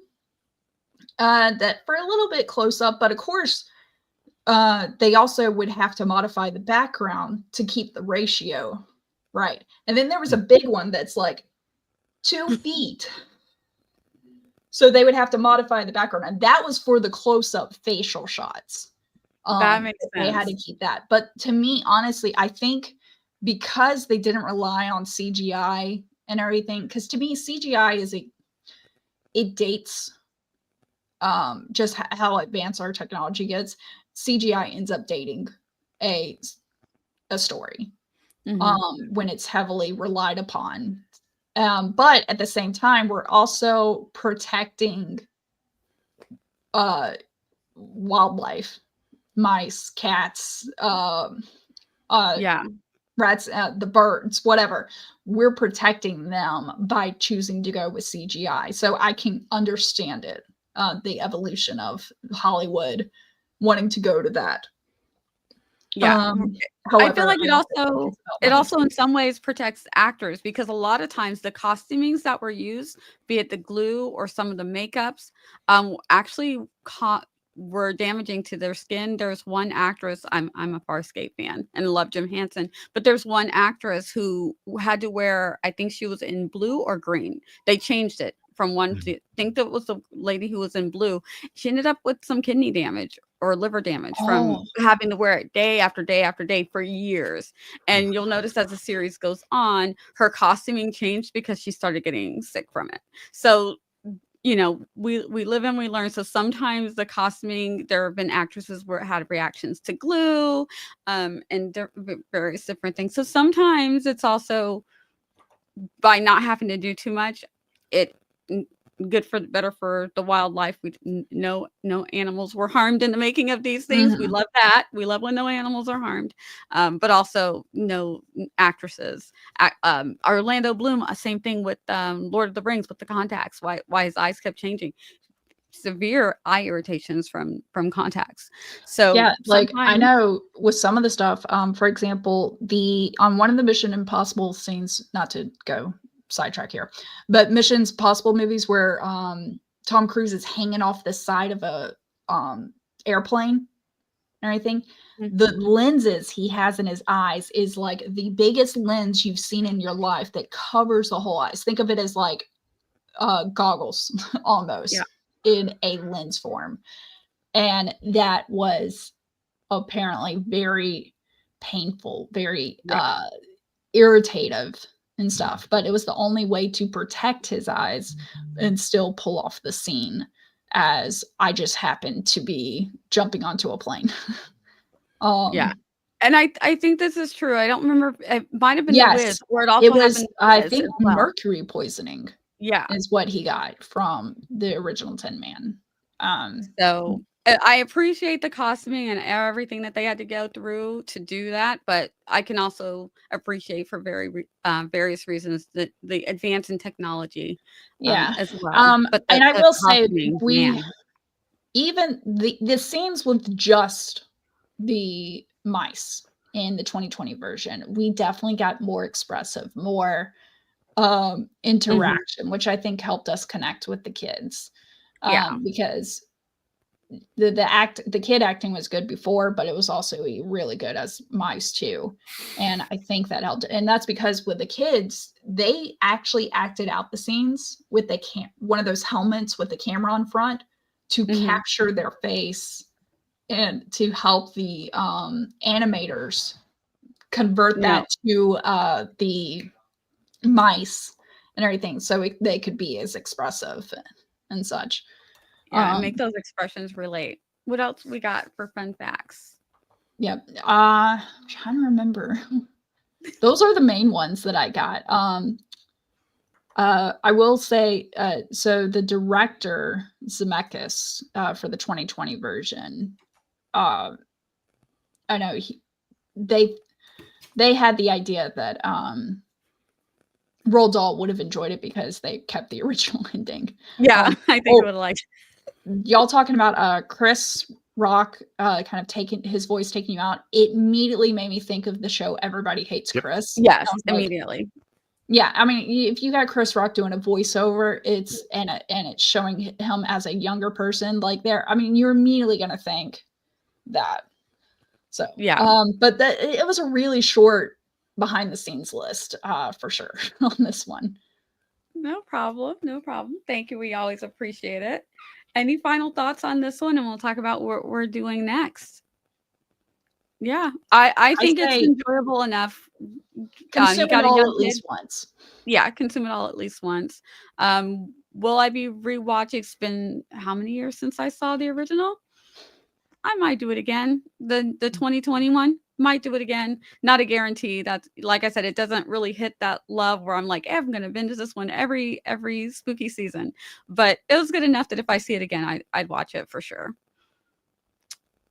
Speaker 2: that for a little bit close up, but of course, they also would have to modify the background to keep the ratio right. And then there was a big one that's like 2 feet. So they would have to modify the background. And that was for the close-up facial shots.
Speaker 1: That makes sense.
Speaker 2: They had to keep that. But to me, honestly, I think because they didn't rely on CGI and everything, because to me, CGI is it dates just how advanced our technology gets. CGI ends up dating a story when it's heavily relied upon. But at the same time, we're also protecting wildlife, mice, cats, rats, the birds, whatever. We're protecting them by choosing to go with CGI. So I can understand it, the evolution of Hollywood wanting to go to that.
Speaker 1: However, I feel like it also in some ways protects actors, because a lot of times the costumings that were used, be it the glue or some of the makeups, actually were damaging to their skin. There's one actress, I'm a Farscape fan and love Jim Henson, but there's one actress who had to wear, I think she was in blue or green. They changed it from one to, I think that was the lady who was in blue. She ended up with some kidney damage or liver damage from having to wear it day after day after day for years. And you'll notice as the series goes on, her costuming changed because she started getting sick from it. So, you know, we live and we learn. So sometimes the costuming, there have been actresses where it had reactions to glue and various different things. So sometimes it's also, by not having to do too much, better for the wildlife. No animals were harmed in the making of these things. We love that. We love when no animals are harmed, but also no actresses. Orlando Bloom, same thing with Lord of the Rings with the contacts. Why his eyes kept changing. Severe eye irritations from contacts. So
Speaker 2: yeah, like I know with some of the stuff, for example, on one of the Mission Impossible scenes, not to go sidetrack here, but Mission's Possible movies where Tom Cruise is hanging off the side of a airplane and everything, the lenses he has in his eyes is like the biggest lens you've seen in your life that covers the whole eyes. Think of it as like goggles almost in a lens form. And that was apparently very painful, very irritative and stuff, but it was the only way to protect his eyes and still pull off the scene, as I just happened to be jumping onto a plane.
Speaker 1: And I think this is true. I don't remember, it might have been The Wiz, or it also happened
Speaker 2: I think mercury poisoning is what he got from the original Tin Man.
Speaker 1: So I appreciate the costuming and everything that they had to go through to do that, but I can also appreciate for various reasons the advance in technology
Speaker 2: Yeah.
Speaker 1: as well. But
Speaker 2: And I
Speaker 1: the
Speaker 2: will say
Speaker 1: costuming,
Speaker 2: we
Speaker 1: man,
Speaker 2: even the scenes with just the mice in the 2020 version, we definitely got more expressive, more interaction, which I think helped us connect with the kids.
Speaker 1: yeah,
Speaker 2: Because the kid acting was good before, but it was also really good as mice too. And I think that helped. And that's because with the kids, they actually acted out the scenes with one of those helmets with the camera on front to capture their face and to help the animators convert
Speaker 1: yeah,
Speaker 2: that to the mice and everything, so they could be as expressive and such.
Speaker 1: yeah, and make those expressions relate. What else we got for fun facts?
Speaker 2: Yep. I'm trying to remember. Those are the main ones that I got. I will say, so the director Zemeckis for the 2020 version, I know they had the idea that Roald Dahl would have enjoyed it because they kept the original ending.
Speaker 1: Yeah, I think I would like.
Speaker 2: Y'all talking about Chris Rock kind of taking his voice taking you out, it immediately made me think of the show Everybody Hates Chris.
Speaker 1: Yes,
Speaker 2: Like,
Speaker 1: immediately.
Speaker 2: yeah, I mean, if you got Chris Rock doing a voiceover, it's showing him as a younger person, like there. I mean, you're immediately gonna think that. So
Speaker 1: Yeah.
Speaker 2: but it was a really short behind the scenes list for sure on this one.
Speaker 1: No problem. No problem. Thank you. We always appreciate it. Any final thoughts on this one? And we'll talk about what we're doing next. Yeah, I
Speaker 2: I
Speaker 1: think it's
Speaker 2: say
Speaker 1: enjoyable enough. You
Speaker 2: consume it
Speaker 1: got a
Speaker 2: all
Speaker 1: young
Speaker 2: at
Speaker 1: kid?
Speaker 2: least once.
Speaker 1: Yeah, consume it all at least once. Will I be rewatching? It's been how many years since I saw the original? I might do it again. The 2021 might do it again. Not a guarantee. That's like I said, it doesn't really hit that love where I'm like, I'm gonna binge this one every spooky season. But it was good enough that if I see it again, I'd watch it for sure.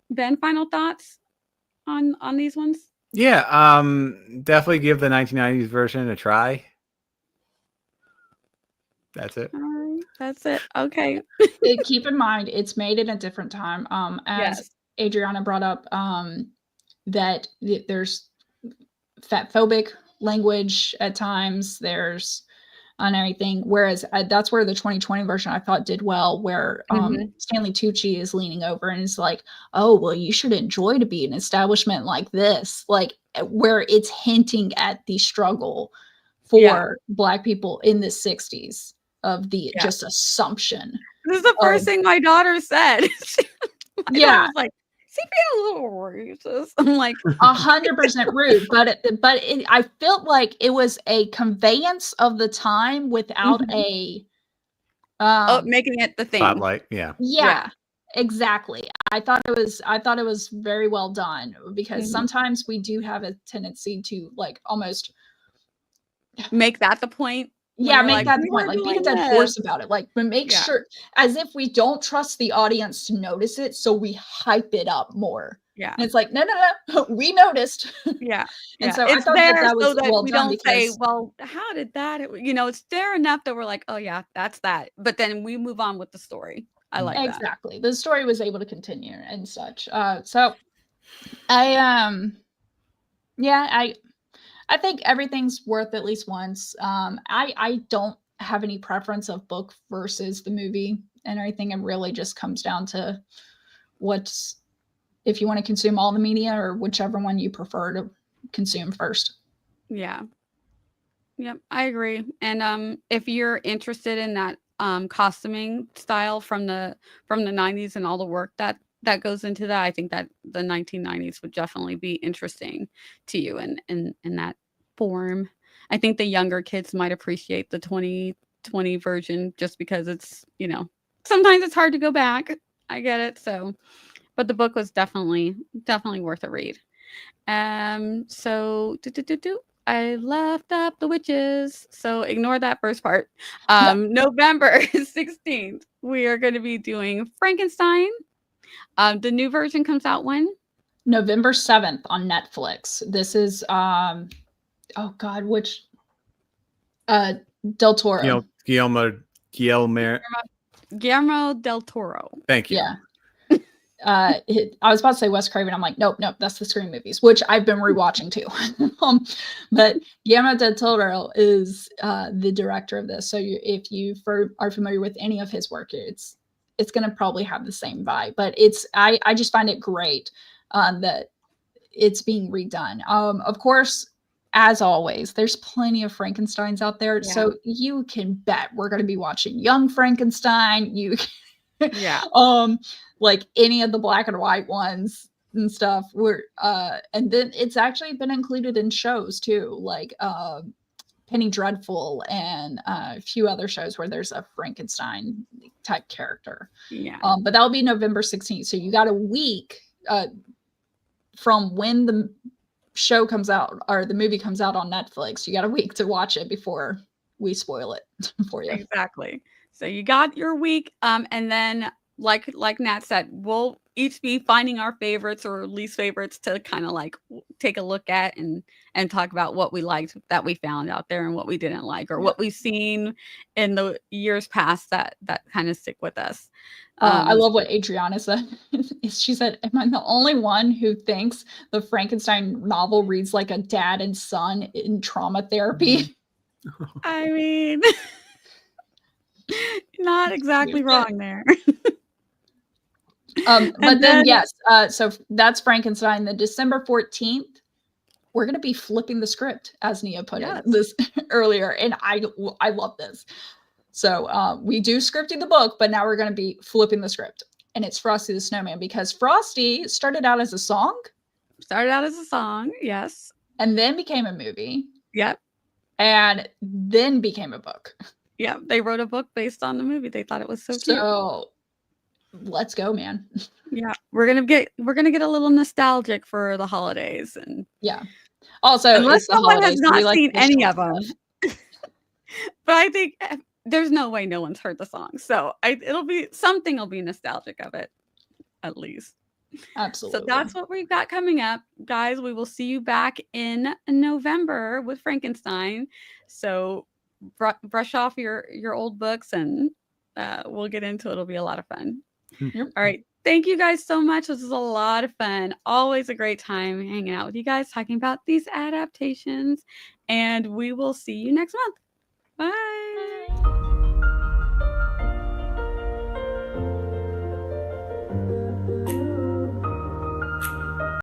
Speaker 1: Ben, final thoughts on these ones?
Speaker 3: Yeah, definitely give the 1990s version a try. That's it.
Speaker 1: All right, that's it. Okay.
Speaker 2: Keep in mind, it's made in a different time. As
Speaker 1: Yes.
Speaker 2: Adriana brought up, that there's fat phobic language at times. There's on everything. Whereas that's where the 2020 version I thought did well, where Stanley Tucci is leaning over and is like, "Oh, well, you should enjoy to be an establishment like this," like where it's hinting at the struggle for Black people in the 60s of the just assumption.
Speaker 1: This is the first thing my daughter said. My daughter was like, "Is he being a little racist?" I'm like,
Speaker 2: 100% rude, but I felt like it was a conveyance of the time without a
Speaker 1: making it the thing.
Speaker 3: Spotlight.
Speaker 2: Yeah, exactly. I thought it was very well done because sometimes we do have a tendency to like almost
Speaker 1: make that the point.
Speaker 2: Make that the point. Like beat a dead horse about it. Like, but make sure as if we don't trust the audience to notice it, so we hype it up more.
Speaker 1: Yeah.
Speaker 2: And it's like, no, we noticed.
Speaker 1: Yeah.
Speaker 2: And so
Speaker 1: it's
Speaker 2: I thought
Speaker 1: there
Speaker 2: that was
Speaker 1: so that
Speaker 2: well
Speaker 1: we
Speaker 2: done
Speaker 1: don't say,
Speaker 2: because
Speaker 1: well, how did that? It's there enough that we're like, oh yeah, that's that. But then we move on with the story. I like that.
Speaker 2: Exactly. The story was able to continue and such. So I I think everything's worth at least once. I don't have any preference of book versus the movie and everything. It really just comes down to what's if you want to consume all the media or whichever one you prefer to consume first.
Speaker 1: Yeah. Yep, I agree. And if you're interested in that costuming style from the 90s and all the work that goes into that, I think that the 1990s would definitely be interesting to you in that form. I think the younger kids might appreciate the 2020 version just because it's, sometimes it's hard to go back. I get it. So, but the book was definitely worth a read. So I left up the witches. So ignore that first part. November 16th, we are going to be doing Frankenstein. The new version comes out when?
Speaker 2: November 7th on Netflix. This is oh God, which Del Toro.
Speaker 3: Guillermo.
Speaker 1: Guillermo del Toro.
Speaker 3: Thank you.
Speaker 2: Yeah. I was about to say Wes Craven. I'm like, nope, that's the Scream movies, which I've been rewatching too. But Guillermo del Toro is the director of this. So if you are familiar with any of his work, it's going to probably have the same vibe. But I just find it great that it's being redone. Of course, as always, there's plenty of Frankensteins out there.
Speaker 1: Yeah.
Speaker 2: So you can bet we're going to be watching Young Frankenstein.
Speaker 1: Yeah.
Speaker 2: Like any of the black and white ones and stuff. And then it's actually been included in shows too, like Penny Dreadful and a few other shows where there's a Frankenstein type character.
Speaker 1: Yeah.
Speaker 2: But that'll be November 16th. So you got a week from when the show comes out or the movie comes out on Netflix. You got a week to watch it before we spoil it for you.
Speaker 1: Exactly. So you got your week. And then like Nat said, we'll each be finding our favorites or least favorites to kind of like take a look at and talk about what we liked that we found out there and what we didn't like, or what we've seen in the years past that kind of stick with us.
Speaker 2: I love what Adriana said. She said, am I the only one who thinks the Frankenstein novel reads like a dad and son in trauma therapy?
Speaker 1: I mean, not exactly wrong there.
Speaker 2: But then yes, so that's Frankenstein. The December 14th, we're going to be flipping the script, as Nia put it this earlier. And I love this. So we do scripting the book, but now we're going to be flipping the script. And it's Frosty the Snowman, because Frosty started out as a song.
Speaker 1: Yes.
Speaker 2: And then became a movie.
Speaker 1: Yep.
Speaker 2: And then became a book.
Speaker 1: Yeah, they wrote a book based on the movie. They thought it was so cute.
Speaker 2: So let's go, man.
Speaker 1: Yeah, we're gonna get a little nostalgic for the holidays, and
Speaker 2: also
Speaker 1: unless someone has not
Speaker 2: like
Speaker 1: seen any of them. But I think there's no way no one's heard the song, so something will be nostalgic of it, at least.
Speaker 2: Absolutely.
Speaker 1: So that's what we've got coming up, guys. We will see you back in November with Frankenstein. So brush off your old books, and we'll get into it. It'll be a lot of fun.
Speaker 2: Yep.
Speaker 1: All right. Thank you guys so much. This is a lot of fun. Always a great time hanging out with you guys, talking about these adaptations. And we will see you next month. Bye.